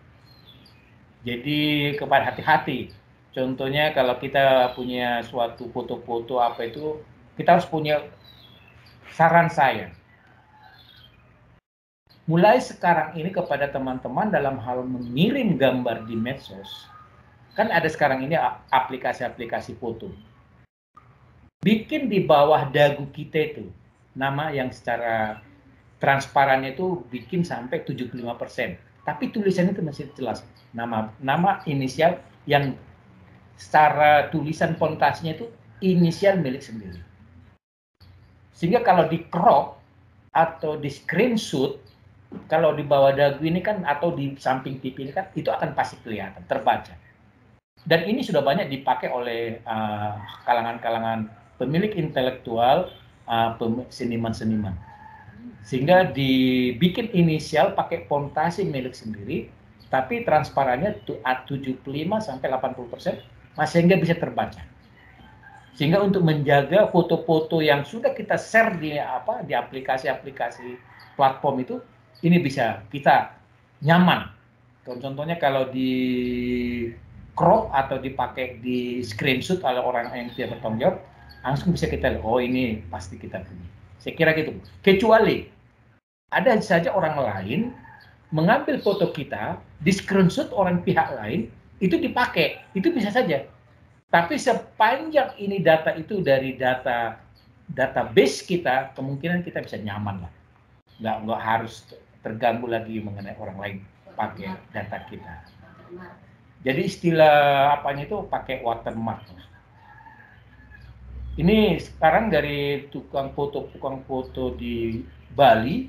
Jadi kepada hati-hati. Contohnya kalau kita punya suatu foto-foto apa itu, kita harus punya, saran saya, mulai sekarang ini kepada teman-teman dalam hal mengirim gambar di medsos, kan ada sekarang ini aplikasi-aplikasi foto. Bikin di bawah dagu kita itu, nama yang secara transparan itu bikin sampai 75%. Tapi tulisannya itu masih jelas. Nama inisial yang secara tulisan pontasinya itu inisial milik sendiri. Sehingga kalau di crop atau di screenshot, kalau di bawah dagu ini kan atau di samping pipi ini kan, itu akan pasti kelihatan, terbaca. Dan ini sudah banyak dipakai oleh kalangan-kalangan pemilik intelektual, seniman-seniman. Sehingga dibikin inisial pakai pontasi milik sendiri, tapi transparannya 75-80%, sehingga bisa terbaca. Sehingga untuk menjaga foto-foto yang sudah kita share di aplikasi-aplikasi platform itu, ini bisa kita nyaman. Contohnya kalau di crop atau dipakai di screenshot oleh orang yang tidak bertanggung jawab, langsung bisa kita lihat, oh ini pasti kita punya. Saya kira gitu. Kecuali ada saja orang lain mengambil foto kita, di screenshot orang pihak lain, itu dipakai, itu bisa saja. Tapi sepanjang ini data itu dari database kita, kemungkinan kita bisa nyaman lah. Nggak harus terganggu lagi mengenai orang lain pakai data kita. Jadi istilah apanya itu pakai watermark. Ini sekarang dari tukang foto di Bali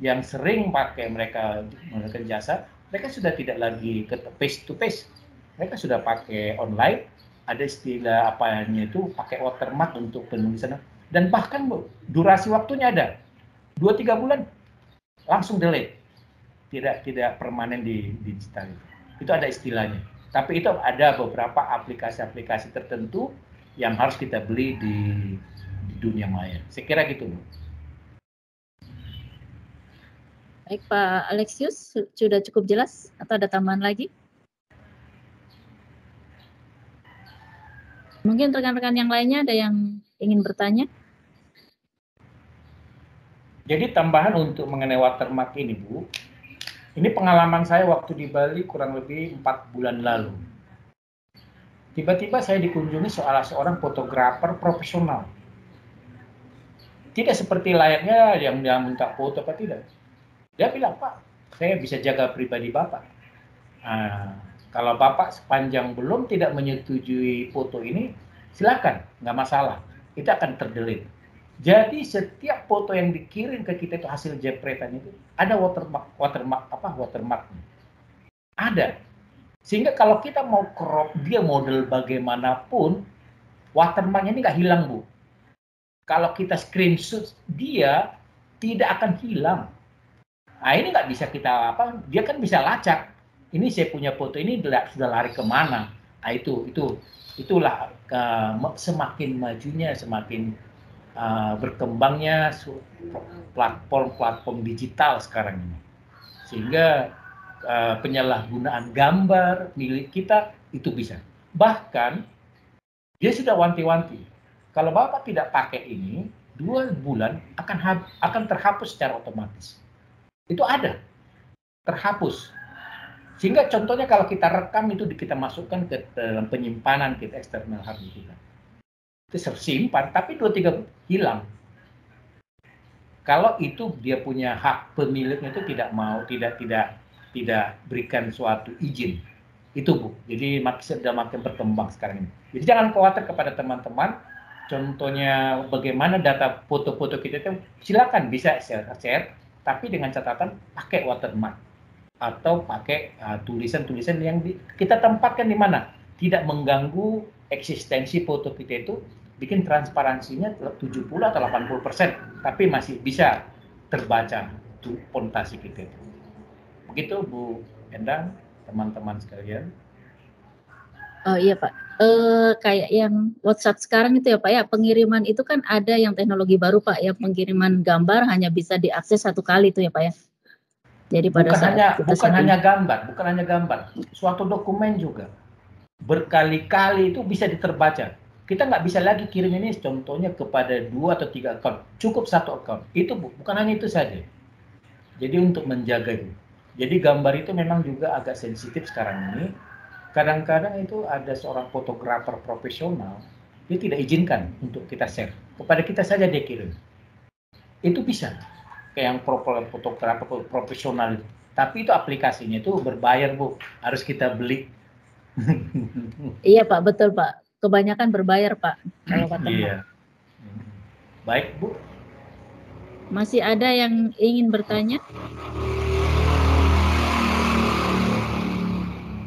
yang sering pakai mereka menggunakan jasa, mereka sudah tidak lagi face to face, mereka sudah pakai online. Ada istilah apanya itu pakai watermark untuk penulisan, dan bahkan durasi waktunya ada 2-3 bulan langsung delete, tidak permanen di digital. Itu ada istilahnya. Tapi itu ada beberapa aplikasi-aplikasi tertentu yang harus kita beli di dunia maya. Saya kira gitu. Baik Pak Alexius, sudah cukup jelas atau ada tambahan lagi? Mungkin rekan-rekan yang lainnya ada yang ingin bertanya? Jadi tambahan untuk mengenai watermark ini Bu, ini pengalaman saya waktu di Bali kurang lebih 4 bulan lalu. Tiba-tiba saya dikunjungi seorang fotografer profesional. Tidak seperti layaknya yang dia minta foto apa tidak. Dia bilang, Pak, saya bisa jaga pribadi Bapak. Kalau Bapak sepanjang belum tidak menyetujui foto ini, silakan, nggak masalah. Itu akan terdelete. Jadi setiap foto yang dikirim ke kita itu hasil jepretan itu ada watermarknya. Ada. Sehingga kalau kita mau crop dia model bagaimanapun, watermarknya ini nggak hilang Bu. Kalau kita screenshot dia tidak akan hilang. Nah ini nggak bisa kita dia kan bisa lacak. Ini saya punya foto ini sudah lari kemana? Nah itulah semakin majunya, semakin berkembangnya platform-platform digital sekarang ini, sehingga penyalahgunaan gambar milik kita itu bisa. Bahkan dia sudah wanti-wanti, kalau Bapak tidak pakai ini 2 bulan akan terhapus secara otomatis. Itu ada terhapus. Sehingga contohnya kalau kita rekam itu kita masukkan ke dalam penyimpanan kita, eksternal hard kita. Itu tersimpan, tapi 2-3 hilang. Kalau itu dia punya hak pemiliknya itu tidak mau, tidak berikan suatu izin. Itu Bu. Jadi sudah makin berkembang sekarang ini. Jadi jangan khawatir kepada teman-teman. Contohnya bagaimana data foto-foto kita itu silakan bisa share, tapi dengan catatan pakai watermark atau pakai tulisan-tulisan yang kita tempatkan di mana tidak mengganggu eksistensi foto kita itu, bikin transparansinya 70 atau 80%, tapi masih bisa terbaca kontasi kita itu. Begitu Bu Endang, teman-teman sekalian. Oh iya Pak, kayak yang WhatsApp sekarang itu ya Pak ya, pengiriman itu kan ada yang teknologi baru Pak ya, pengiriman gambar hanya bisa diakses 1 kali itu ya Pak ya. Jadi pada bukan hanya gambar, suatu dokumen juga berkali-kali itu bisa diterbaca. Kita nggak bisa lagi kirim ini contohnya kepada 2 atau 3 akun, cukup 1 akun. Itu bukan hanya itu saja. Jadi untuk menjaga itu. Jadi gambar itu memang juga agak sensitif sekarang ini. Kadang-kadang itu ada seorang fotografer profesional, dia tidak izinkan untuk kita share. Kepada kita saja dia kirim. Itu bisa. Kayak yang fotografer profesional itu. Tapi itu aplikasinya itu berbayar Bu. Harus kita beli. Iya Pak, betul Pak. Kebanyakan berbayar Pak. Kalau Iya. Baik Bu. Masih ada yang ingin bertanya?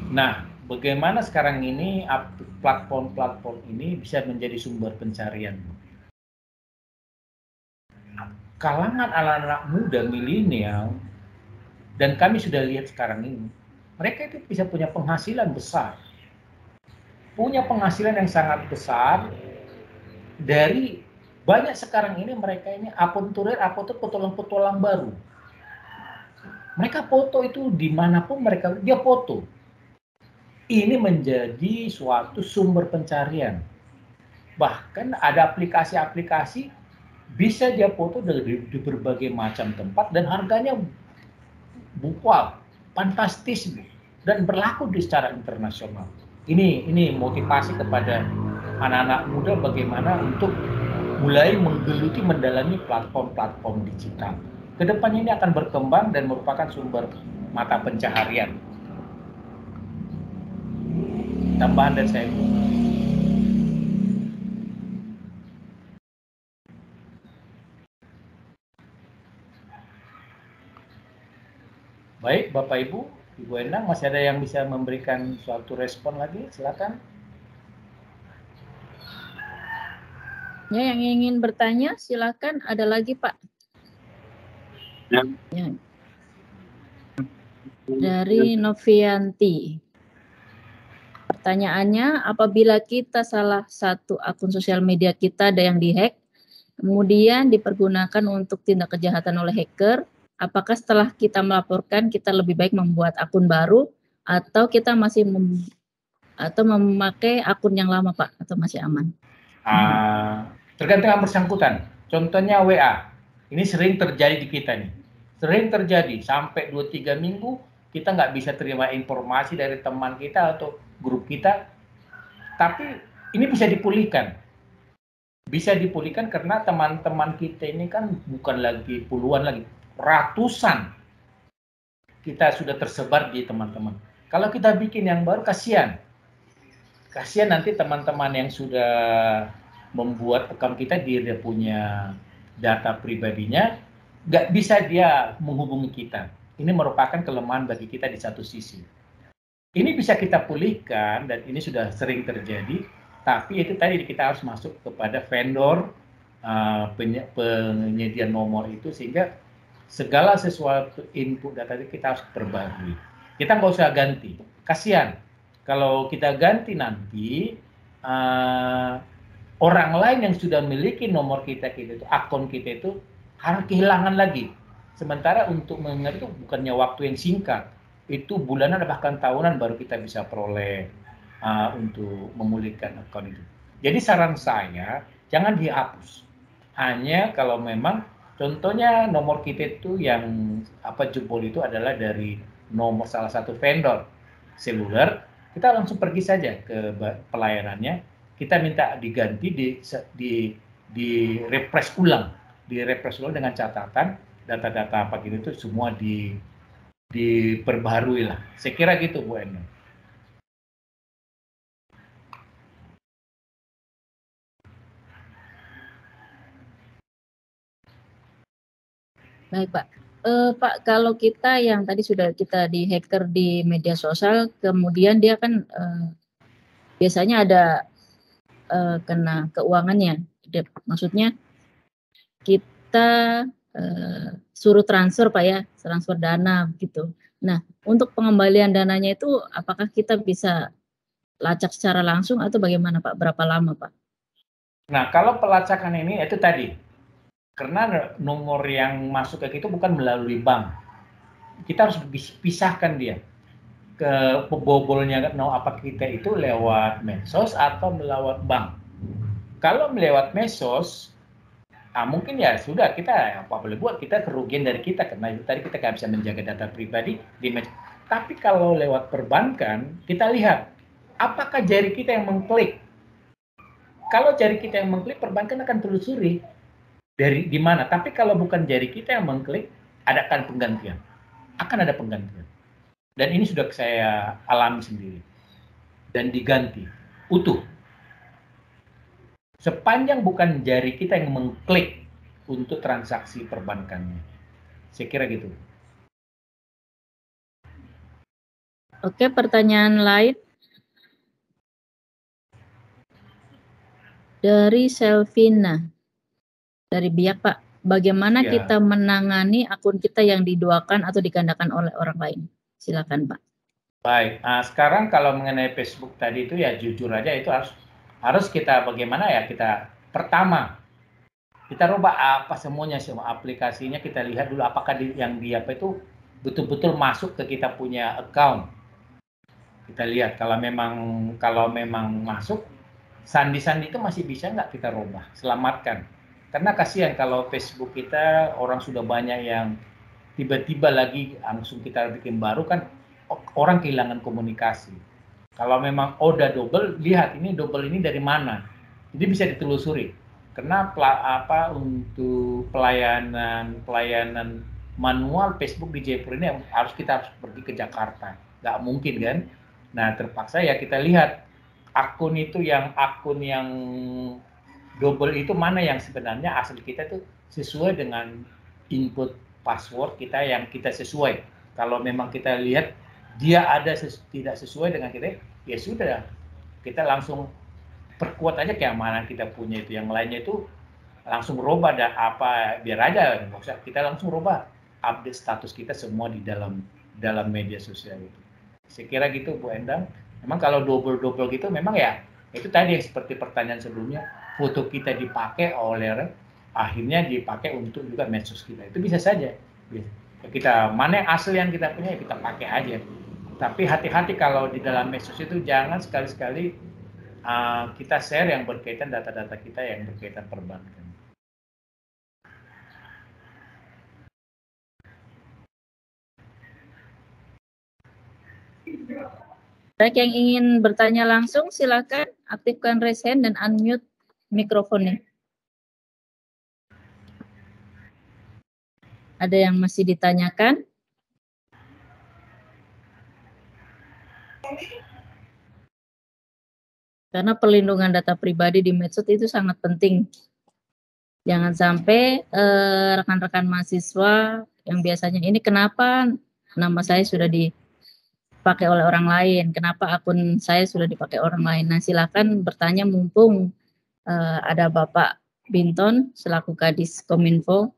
Nah, bagaimana sekarang ini platform-platform ini bisa menjadi sumber pencarian? Kalangan anak-anak muda milenial, dan kami sudah lihat sekarang ini, mereka itu bisa punya penghasilan besar. Punya penghasilan yang sangat besar dari banyak sekarang ini mereka ini petualang-petualang baru. Mereka foto itu dimanapun dia foto. Ini menjadi suatu sumber pencarian. Bahkan ada aplikasi-aplikasi bisa dia foto dari berbagai macam tempat dan harganya fantastis dan berlaku secara internasional. Ini motivasi kepada anak-anak muda bagaimana untuk mulai menggeluti mendalami platform-platform digital. Kedepannya ini akan berkembang dan merupakan sumber mata pencaharian. Tambahan dari saya. Baik, Bapak Ibu, Ibu Endang, masih ada yang bisa memberikan suatu respon lagi? Silakan. Ya, yang ingin bertanya silakan. Ada lagi Pak? Ya. Dari Novianti. Pertanyaannya, apabila kita salah satu akun sosial media kita ada yang dihack, kemudian dipergunakan untuk tindak kejahatan oleh hacker, apakah setelah kita melaporkan kita lebih baik membuat akun baru atau kita masih memakai akun yang lama Pak, atau masih aman? Tergantung yang bersangkutan. Contohnya WA. Ini sering terjadi di kita nih. Sering terjadi sampai 2-3 minggu kita nggak bisa terima informasi dari teman kita atau grup kita. Tapi ini bisa dipulihkan. Bisa dipulihkan karena teman-teman kita ini kan bukan lagi puluhan lagi, ratusan kita sudah tersebar di teman-teman. Kalau kita bikin yang baru, kasihan nanti teman-teman yang sudah membuat account kita, dia punya data pribadinya, nggak bisa dia menghubungi kita. Ini merupakan kelemahan bagi kita di satu sisi. Ini bisa kita pulihkan dan ini sudah sering terjadi. Tapi itu tadi kita harus masuk kepada vendor penyedia nomor itu, sehingga segala sesuatu input data itu kita harus perbarui. Kita nggak usah ganti. Kasihan kalau kita ganti nanti orang lain yang sudah memiliki nomor kita itu, akun kita itu harus kehilangan lagi. Sementara untuk mengingat itu bukannya waktu yang singkat, itu bulanan bahkan tahunan baru kita bisa peroleh untuk memulihkan akun itu. Jadi saran saya jangan dihapus. Hanya kalau memang contohnya nomor kita itu yang jebol itu adalah dari nomor salah satu vendor seluler, kita langsung pergi saja ke pelayanannya, kita minta diganti di refresh ulang dengan catatan data-data apa gitu itu semua diperbarui lah. Saya kira gitu Bu Endang. Baik Pak. Pak, kalau kita yang tadi sudah kita di hacker di media sosial, kemudian dia kan biasanya ada kena keuangannya. Maksudnya kita suruh transfer Pak ya, transfer dana gitu. Nah, untuk pengembalian dananya itu apakah kita bisa lacak secara langsung atau bagaimana Pak? Berapa lama Pak? Nah, kalau pelacakan ini itu tadi, karena nomor yang masuk ke itu bukan melalui bank. Kita harus pisahkan dia. Ke pebobolnya apa kita itu lewat medsos atau melewat bank. Kalau melewat medsos, mungkin ya sudah kita apa boleh buat, kita kerugian dari kita karena itu tadi kita nggak bisa menjaga data pribadi di medsos. Tapi kalau lewat perbankan, kita lihat apakah jari kita yang mengklik. Kalau jari kita yang mengklik, perbankan akan telusuri dari di mana. Tapi kalau bukan jari kita yang mengklik, akan penggantian. Akan ada penggantian. Dan ini sudah saya alami sendiri. Dan diganti utuh. Sepanjang bukan jari kita yang mengklik untuk transaksi perbankannya. Saya kira gitu. Oke, pertanyaan lain. Dari Selvina. Dari Biak Pak. Bagaimana kita menangani akun kita yang diduakan atau digandakan oleh orang lain? Silakan Pak. Baik, sekarang kalau mengenai Facebook tadi itu ya jujur aja itu harus kita bagaimana ya, kita pertama kita rubah apa semuanya, semua aplikasinya kita lihat dulu apakah yang dia itu betul-betul masuk ke kita punya account. Kita lihat kalau memang masuk, sandi-sandi itu masih bisa nggak kita rubah, selamatkan. Karena kasihan kalau Facebook kita orang sudah banyak yang tiba-tiba lagi langsung kita bikin baru kan orang kehilangan komunikasi. Kalau memang udah double, lihat ini double ini dari mana. Jadi bisa ditelusuri. Karena untuk pelayanan manual Facebook di Jayapura ini kita harus pergi ke Jakarta. Nggak mungkin kan? Nah, terpaksa ya kita lihat akun yang double itu mana yang sebenarnya asli kita itu sesuai dengan input password kita yang kita sesuai. Kalau memang kita lihat dia ada tidak sesuai dengan kita, ya sudah, kita langsung perkuat aja keamanan kita punya itu. Yang lainnya itu langsung robah biar aja, kita langsung robah update status kita semua di dalam media sosial itu. Saya kira gitu Bu Endang. Memang kalau double gitu memang ya itu tadi yang seperti pertanyaan sebelumnya, foto kita dipakai akhirnya dipakai untuk juga medsos kita. Itu bisa saja. Kita mana yang asli yang kita punya, kita pakai aja. Tapi hati-hati kalau di dalam medsos itu jangan sekali-sekali kita share yang berkaitan data-data kita yang berkaitan perbankan. Baik, yang ingin bertanya langsung silakan aktifkan raise hand dan unmute mikrofonnya. Ada yang masih ditanyakan? Karena perlindungan data pribadi di medsos itu sangat penting. Jangan sampai rekan-rekan mahasiswa yang biasanya ini kenapa nama saya sudah dipakai oleh orang lain, kenapa akun saya sudah dipakai orang lain. Nah, silakan bertanya mumpung ada Bapak Binton selaku Kadis Kominfo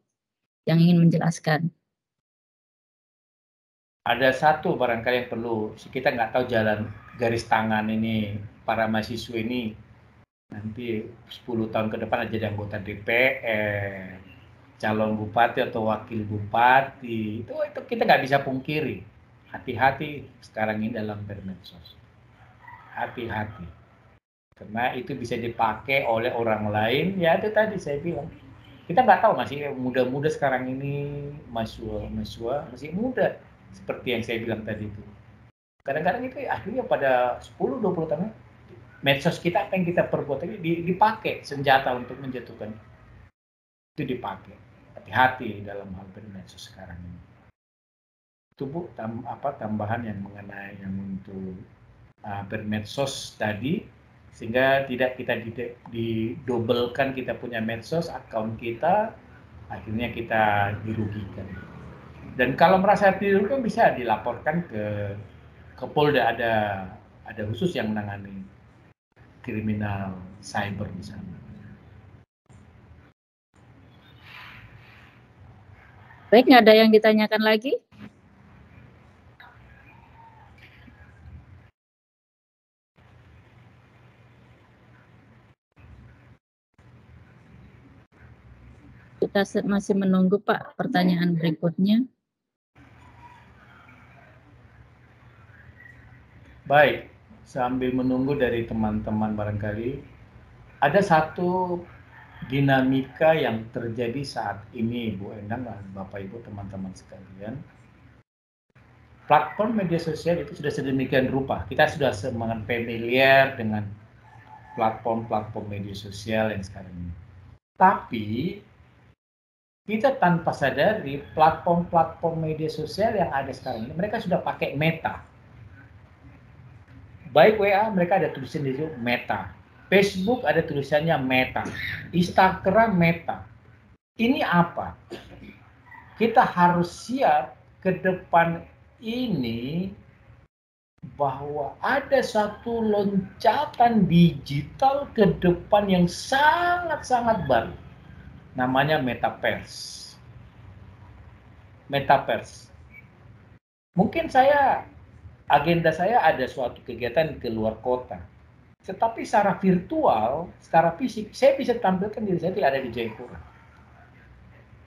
yang ingin menjelaskan. Ada satu barangkali yang perlu kita nggak tahu jalan garis tangan ini para mahasiswa ini nanti 10 tahun ke depan jadi anggota DPR, calon bupati atau wakil bupati, itu kita nggak bisa pungkiri. Hati-hati sekarang ini dalam bermedsos. Hati-hati. Karena itu bisa dipakai oleh orang lain, ya itu tadi saya bilang. Kita nggak tahu, masih muda-muda sekarang ini, mahasiswa masih muda. Seperti yang saya bilang tadi itu. Kadang-kadang itu akhirnya pada 10-20 tahun, medsos kita apa yang kita perbuat ini dipakai senjata untuk menjatuhkan. Itu dipakai. Hati-hati dalam hal bermedsos sekarang ini. Itu Bu, tambahan yang mengenai yang untuk bermedsos tadi, sehingga tidak kita didobelkan kita punya medsos, akun kita, akhirnya kita dirugikan. Dan kalau merasa dirugikan bisa dilaporkan ke Polda, ada khusus yang menangani kriminal cyber di sana. Baik, nggak ada yang ditanyakan lagi? Kita masih menunggu Pak pertanyaan berikutnya. Baik, sambil menunggu dari teman-teman barangkali, ada satu dinamika yang terjadi saat ini, Bu Endang dan Bapak Ibu teman-teman sekalian. Platform media sosial itu sudah sedemikian rupa. Kita sudah sangat familiar dengan platform-platform media sosial yang sekarang ini. Tapi kita tanpa sadari platform-platform media sosial yang ada sekarang ini, mereka sudah pakai meta. Baik WA, mereka ada tulisan di situ meta. Facebook ada tulisannya meta. Instagram meta. Ini apa? Kita harus siap ke depan ini bahwa ada satu loncatan digital ke depan yang sangat-sangat baru. Namanya metaverse. Metaverse. Mungkin agenda saya ada suatu kegiatan ke luar kota. Tetapi secara virtual, secara fisik, saya bisa tampilkan diri saya ada di Jayapura.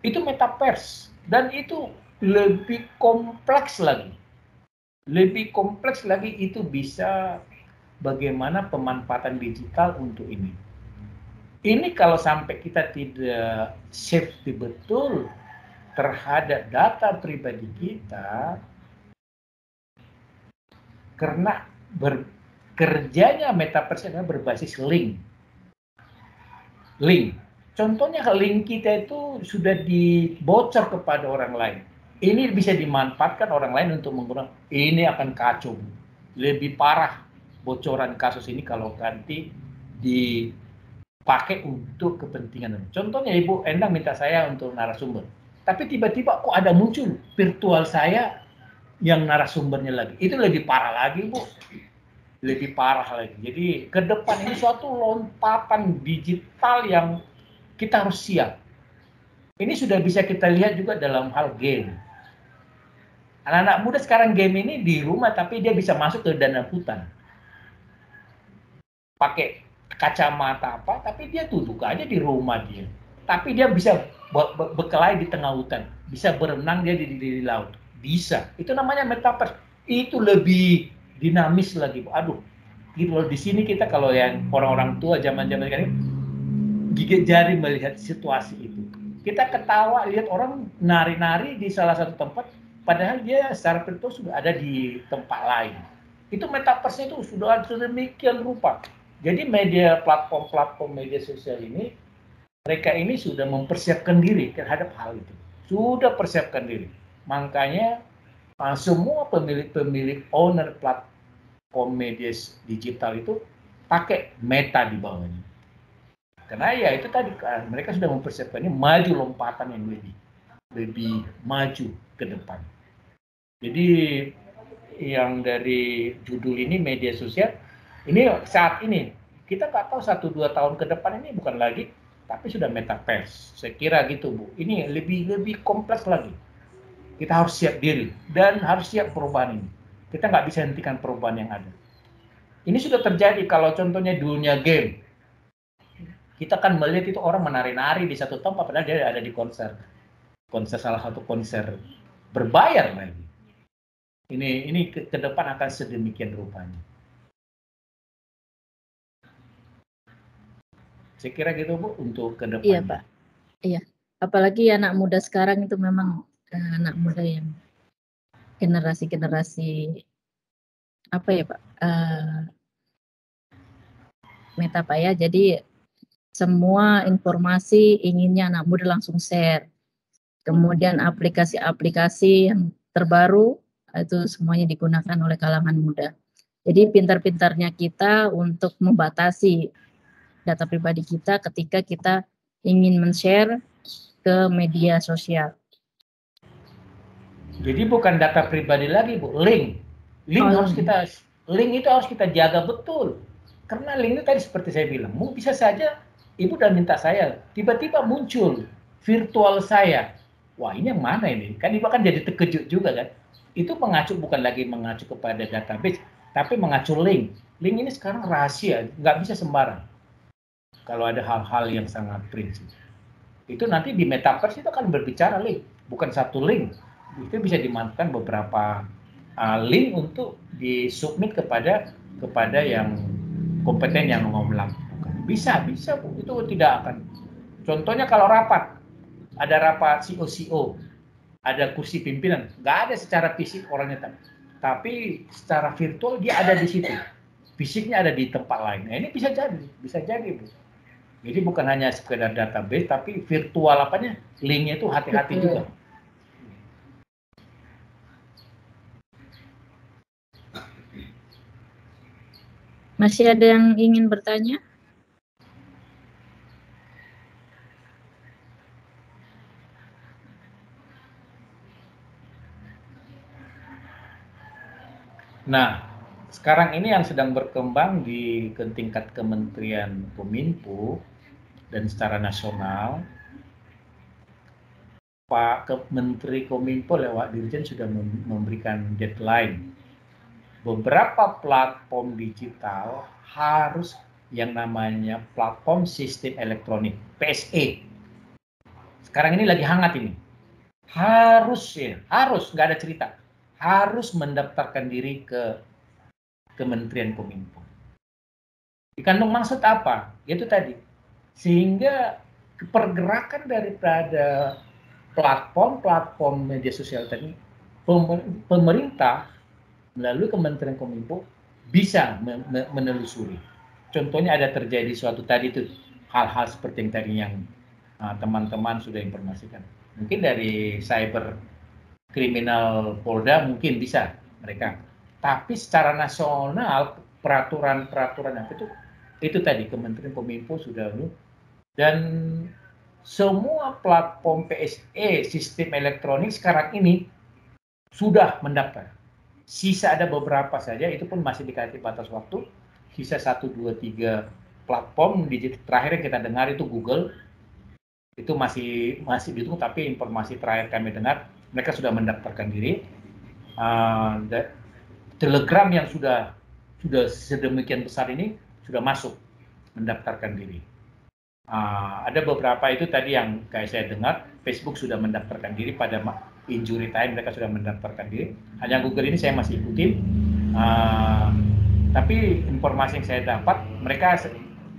Itu metaverse. Dan itu lebih kompleks lagi. Lebih kompleks lagi itu bisa bagaimana pemanfaatan digital untuk ini. Ini kalau sampai kita tidak safety betul terhadap data pribadi kita, karena kerjanya metaverse adalah berbasis link. Link. Contohnya link kita itu sudah dibocor kepada orang lain. Ini bisa dimanfaatkan orang lain untuk menggunakan. Ini akan kacau. Lebih parah bocoran kasus ini kalau nanti dipakai untuk kepentingan. Contohnya Ibu Endang minta saya untuk narasumber. Tapi tiba-tiba kok ada muncul virtual saya yang narasumbernya lagi. Itu lebih parah lagi, Bu. Lebih parah lagi. Jadi ke depan ini suatu lompatan digital yang kita harus siap. Ini sudah bisa kita lihat juga dalam hal game. Anak-anak muda sekarang game ini di rumah, tapi dia bisa masuk ke danau hutan. Pakai kacamata apa, tapi dia duduk aja di rumah dia. Tapi dia bisa berkelahi di tengah hutan. Bisa berenang dia di laut. Bisa. Itu namanya metaverse. Itu lebih dinamis lagi. Aduh. Gitu loh, di sini kita kalau yang orang-orang tua zaman-zaman sekarang gigit jari melihat situasi itu. Kita ketawa lihat orang nari-nari di salah satu tempat, padahal dia secara virtual sudah ada di tempat lain. Itu metaverse itu sudah sedemikian rupa. Jadi platform media sosial ini, mereka ini sudah mempersiapkan diri terhadap hal itu. Sudah persiapkan diri. Makanya semua pemilik owner platform media digital itu pakai meta di bawahnya. Karena ya itu tadi mereka sudah mempersiapkannya maju lompatan yang lebih maju ke depan. Jadi yang dari judul ini media sosial ini saat ini kita nggak tahu 1-2 tahun ke depan ini bukan lagi tapi sudah metaverse. Saya kira gitu Bu. Ini lebih kompleks lagi. Kita harus siap diri dan harus siap perubahan ini. Kita nggak bisa hentikan perubahan yang ada. Ini sudah terjadi kalau contohnya dunia game. kita kan melihat itu orang menari-nari di satu tempat padahal dia ada di konser salah satu konser berbayar lagi. Ini ke depan akan sedemikian rupanya. Saya kira gitu Bu untuk ke depan. Iya Pak. Iya. Apalagi anak muda sekarang itu memang anak muda yang generasi apa ya Pak? Meta Pak ya. Jadi semua informasi inginnya anak muda langsung share. Kemudian aplikasi-aplikasi yang terbaru itu semuanya digunakan oleh kalangan muda. Jadi pintar-pintarnya kita untuk membatasi data pribadi kita ketika kita ingin men-share ke media sosial. Jadi bukan data pribadi lagi Bu, link itu harus kita jaga betul. Karena link itu tadi seperti saya bilang, bisa saja Ibu udah minta saya, tiba-tiba muncul virtual saya. Wah ini yang mana ini? Kan Ibu kan jadi terkejut juga kan. Itu bukan lagi mengacu kepada database, tapi mengacu link. Link ini sekarang rahasia, nggak bisa sembarang. Kalau ada hal-hal yang sangat prinsip. Itu nanti di metaverse itu akan berbicara link, bukan satu link. Itu bisa dimanfaatkan beberapa link untuk disubmit kepada yang kompeten yang mau melakukan. Bisa Bu, itu tidak akan. Contohnya kalau rapat, ada rapat CEO, ada kursi pimpinan, nggak ada secara fisik orangnya, tapi secara virtual dia ada di situ, fisiknya ada di tempat lain. Nah, ini bisa jadi Bu. Jadi bukan hanya sekedar database, tapi virtual apanya, linknya itu hati-hati juga. Masih ada yang ingin bertanya? Nah, sekarang ini yang sedang berkembang di tingkat Kementerian Kominfo dan secara nasional, Pak Menteri Kominfo lewat Dirjen sudah memberikan deadline. Beberapa platform digital harus yang namanya platform sistem elektronik, PSE. Sekarang ini lagi hangat ini. Harus, nggak ada cerita. Harus mendaftarkan diri ke Kementerian Kominfo. Dikandung maksud apa? Itu tadi. Sehingga pergerakan daripada platform media sosial tadi, pemerintah melalui Kementerian Kominfo bisa menelusuri. Contohnya ada terjadi suatu tadi itu hal-hal seperti yang tadi yang teman-teman sudah informasikan. Mungkin dari cyber kriminal Polda mungkin bisa mereka. Tapi secara nasional peraturan apa itu tadi Kementerian Kominfo sudah dan semua platform PSE sistem elektronik sekarang ini sudah mendaftar. Sisa ada beberapa saja, itu pun masih dikasih batas waktu. Sisa 1, 2, 3 platform digital terakhir yang kita dengar itu Google. Itu masih ditunggu, tapi informasi terakhir kami dengar mereka sudah mendaftarkan diri. Telegram yang sudah sedemikian besar ini sudah masuk mendaftarkan diri. Ada beberapa itu tadi yang kayak saya dengar, Facebook sudah mendaftarkan diri pada injury time, mereka sudah mendaftarkan diri. Hanya Google ini saya masih ikutin. Tapi informasi yang saya dapat, mereka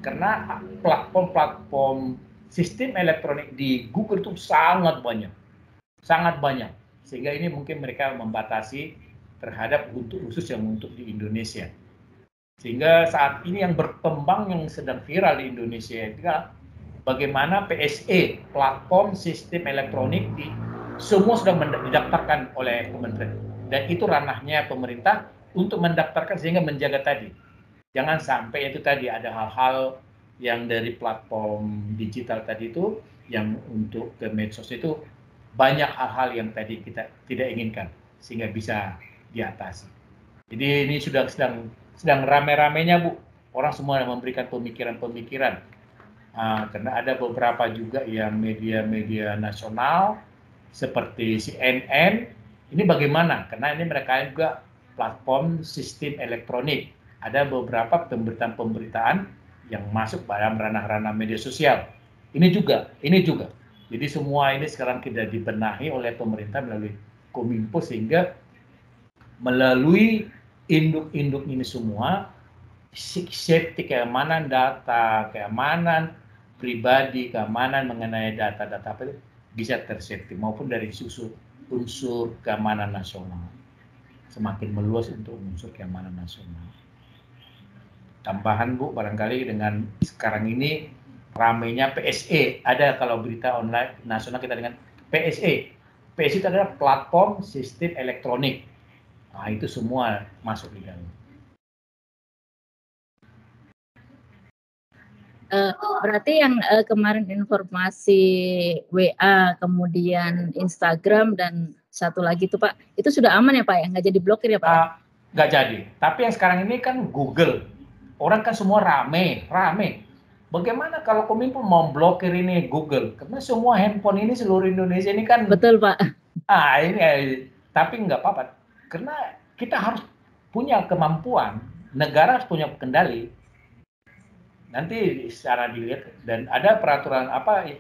karena platform sistem elektronik di Google itu sangat banyak, sehingga ini mungkin mereka membatasi terhadap khusus yang untuk di Indonesia. Sehingga saat ini yang berkembang yang sedang viral di Indonesia itu bagaimana PSE platform sistem elektronik semua sudah didaftarkan oleh kementerian, dan itu ranahnya pemerintah untuk mendaftarkan sehingga menjaga tadi. Jangan sampai itu tadi ada hal-hal yang dari platform digital tadi itu yang untuk ke medsos itu banyak hal-hal yang tadi kita tidak inginkan sehingga bisa diatasi. Jadi ini sudah sedang rame-ramenya Bu, orang semua memberikan pemikiran-pemikiran. Karena ada beberapa juga yang media-media nasional seperti CNN, ini bagaimana? Karena ini mereka juga platform sistem elektronik. Ada beberapa pemberitaan-pemberitaan yang masuk dalam ranah-ranah media sosial. Ini juga. Jadi semua ini sekarang tidak dibenahi oleh pemerintah melalui Kominfo, sehingga melalui induk-induk ini semua, safety, keamanan data, keamanan pribadi, keamanan mengenai data-data apa itu bisa tersafety, maupun dari unsur keamanan nasional. Semakin meluas untuk unsur keamanan nasional. Tambahan Bu, barangkali dengan sekarang ini ramainya PSE, ada kalau berita online nasional kita dengan PSE. PSE itu adalah platform sistem elektronik. Nah, itu semua masuk di dalam. Berarti yang kemarin informasi WA, kemudian Instagram, dan satu lagi tuh Pak, itu sudah aman ya Pak ya? Nggak jadi blokir ya Pak? Nggak jadi. Tapi yang sekarang ini kan Google. Orang kan semua rame. Bagaimana kalau Kominfo mau blokir ini Google? Karena semua handphone ini seluruh Indonesia ini kan. Betul Pak. Tapi nggak apa-apa. Karena kita harus punya kemampuan, negara harus punya kendali. Nanti secara dilihat, dan ada peraturan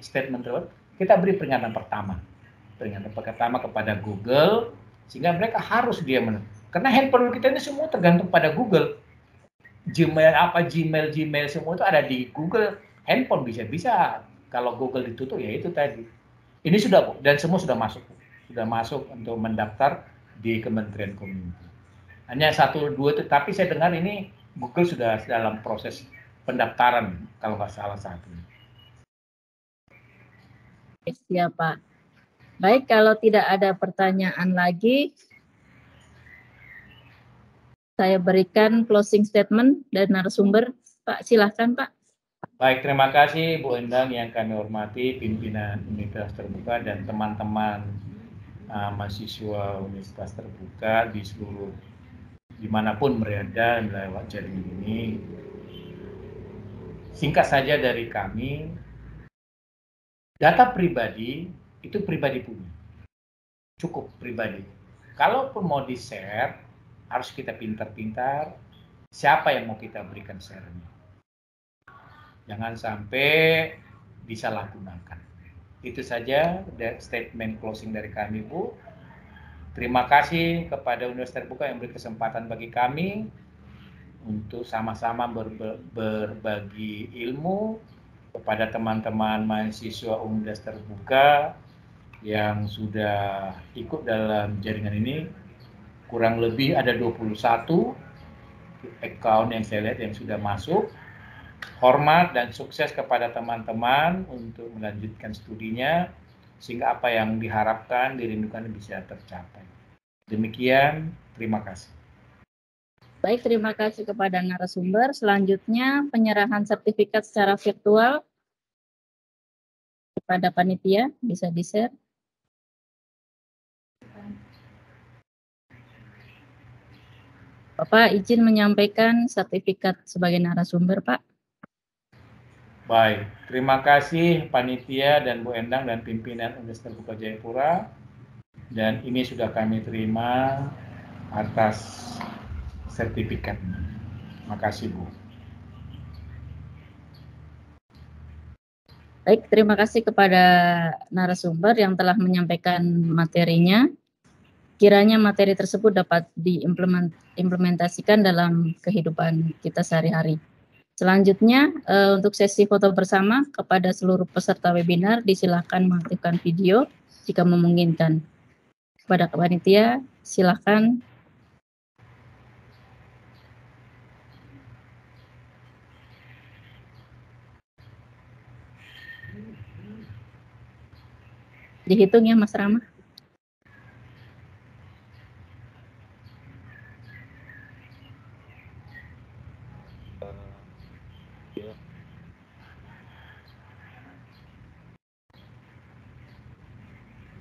statement terus, kita beri peringatan pertama kepada Google, sehingga mereka harus karena handphone kita ini semua tergantung pada Google. Gmail semua itu ada di Google. Handphone bisa kalau Google ditutup, ya itu tadi. Ini sudah, dan semua sudah masuk untuk mendaftar di Kementerian Kominfo. Hanya 1-2 itu, tapi saya dengar ini Google sudah dalam proses pendaftaran kalau nggak salah saat ini. Siap Pak. Baik, kalau tidak ada pertanyaan lagi, saya berikan closing statement dari narasumber. Pak, silahkan Pak. Baik, terima kasih Bu Endang yang kami hormati, pimpinan Universitas Terbuka dan teman-teman mahasiswa Universitas Terbuka di seluruh dimanapun berada lewat jaringan ini. Singkat saja dari kami, data pribadi itu pribadi punya, cukup pribadi. Kalaupun mau di-share, harus kita pintar-pintar siapa yang mau kita berikan share-nya. Jangan sampai disalahgunakan. Itu saja statement closing dari kami, Bu. Terima kasih kepada Universitas Terbuka yang beri kesempatan bagi kami untuk sama-sama berbagi ilmu kepada teman-teman mahasiswa Universitas Terbuka yang sudah ikut dalam jaringan ini. Kurang lebih ada 21 account yang saya lihat yang sudah masuk. Hormat dan sukses kepada teman-teman untuk melanjutkan studinya, sehingga apa yang diharapkan, dirindukan bisa tercapai. Demikian, terima kasih. Baik, terima kasih kepada narasumber. Selanjutnya, penyerahan sertifikat secara virtual kepada panitia, bisa di-share. Bapak izin menyampaikan sertifikat sebagai narasumber, Pak. Baik, terima kasih panitia dan Bu Endang dan pimpinan Universitas Terbuka Jayapura. Dan ini sudah kami terima atas sertifikatnya. Terima kasih, Bu. Baik, terima kasih kepada narasumber yang telah menyampaikan materinya. Kiranya materi tersebut dapat diimplementasikan dalam kehidupan kita sehari-hari. Selanjutnya, untuk sesi foto bersama kepada seluruh peserta webinar, disilakan mengaktifkan video jika memungkinkan. Kepada panitia, silakan. Dihitung ya, Mas Rama.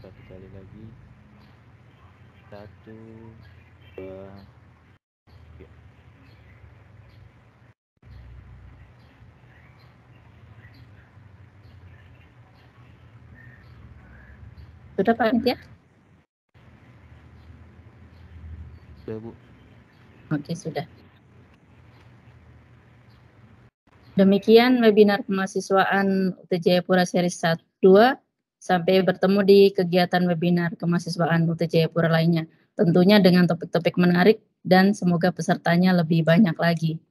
Satu kali lagi. 1, 2, 3. Sudah, panitia? Sudah, Bu. Oke, sudah. Demikian webinar kemahasiswaan UT Jayapura Series 2. Sampai bertemu di kegiatan webinar kemahasiswaan UT Jayapura lainnya. Tentunya dengan topik-topik menarik dan semoga pesertanya lebih banyak lagi.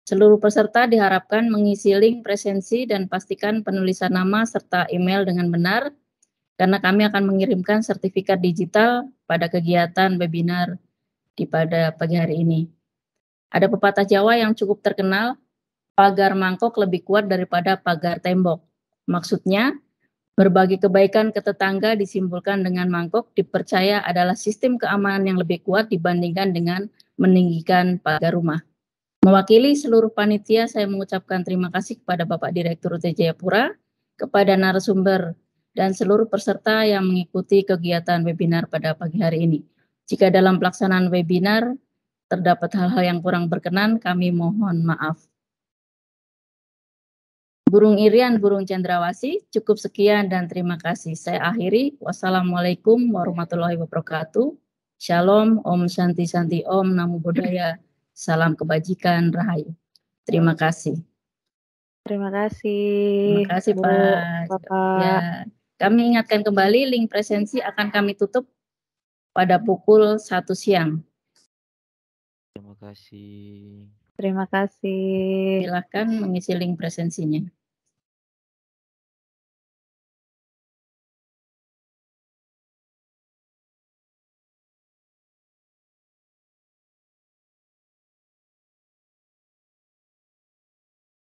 Seluruh peserta diharapkan mengisi link presensi dan pastikan penulisan nama serta email dengan benar, karena kami akan mengirimkan sertifikat digital pada kegiatan webinar pada pagi hari ini. Ada pepatah Jawa yang cukup terkenal, pagar mangkok lebih kuat daripada pagar tembok. Maksudnya, berbagi kebaikan ke tetangga disimpulkan dengan mangkok dipercaya adalah sistem keamanan yang lebih kuat dibandingkan dengan meninggikan pagar rumah. Mewakili seluruh panitia, saya mengucapkan terima kasih kepada Bapak Direktur UT Jayapura, kepada narasumber, dan seluruh peserta yang mengikuti kegiatan webinar pada pagi hari ini. Jika dalam pelaksanaan webinar terdapat hal-hal yang kurang berkenan, kami mohon maaf. Burung Irian, Burung Cendrawasih, cukup sekian dan terima kasih. Saya akhiri. Wassalamualaikum warahmatullahi wabarakatuh. Shalom, Om Shanti Shanti Om, Namo Buddhaya. Salam kebajikan, Rahayu. Terima kasih. Terima kasih. Terima kasih, Bu, Pak. Bapak. Ya, kami ingatkan kembali link presensi akan kami tutup pada pukul 1 siang. Terima kasih. Terima kasih. Silakan mengisi link presensinya.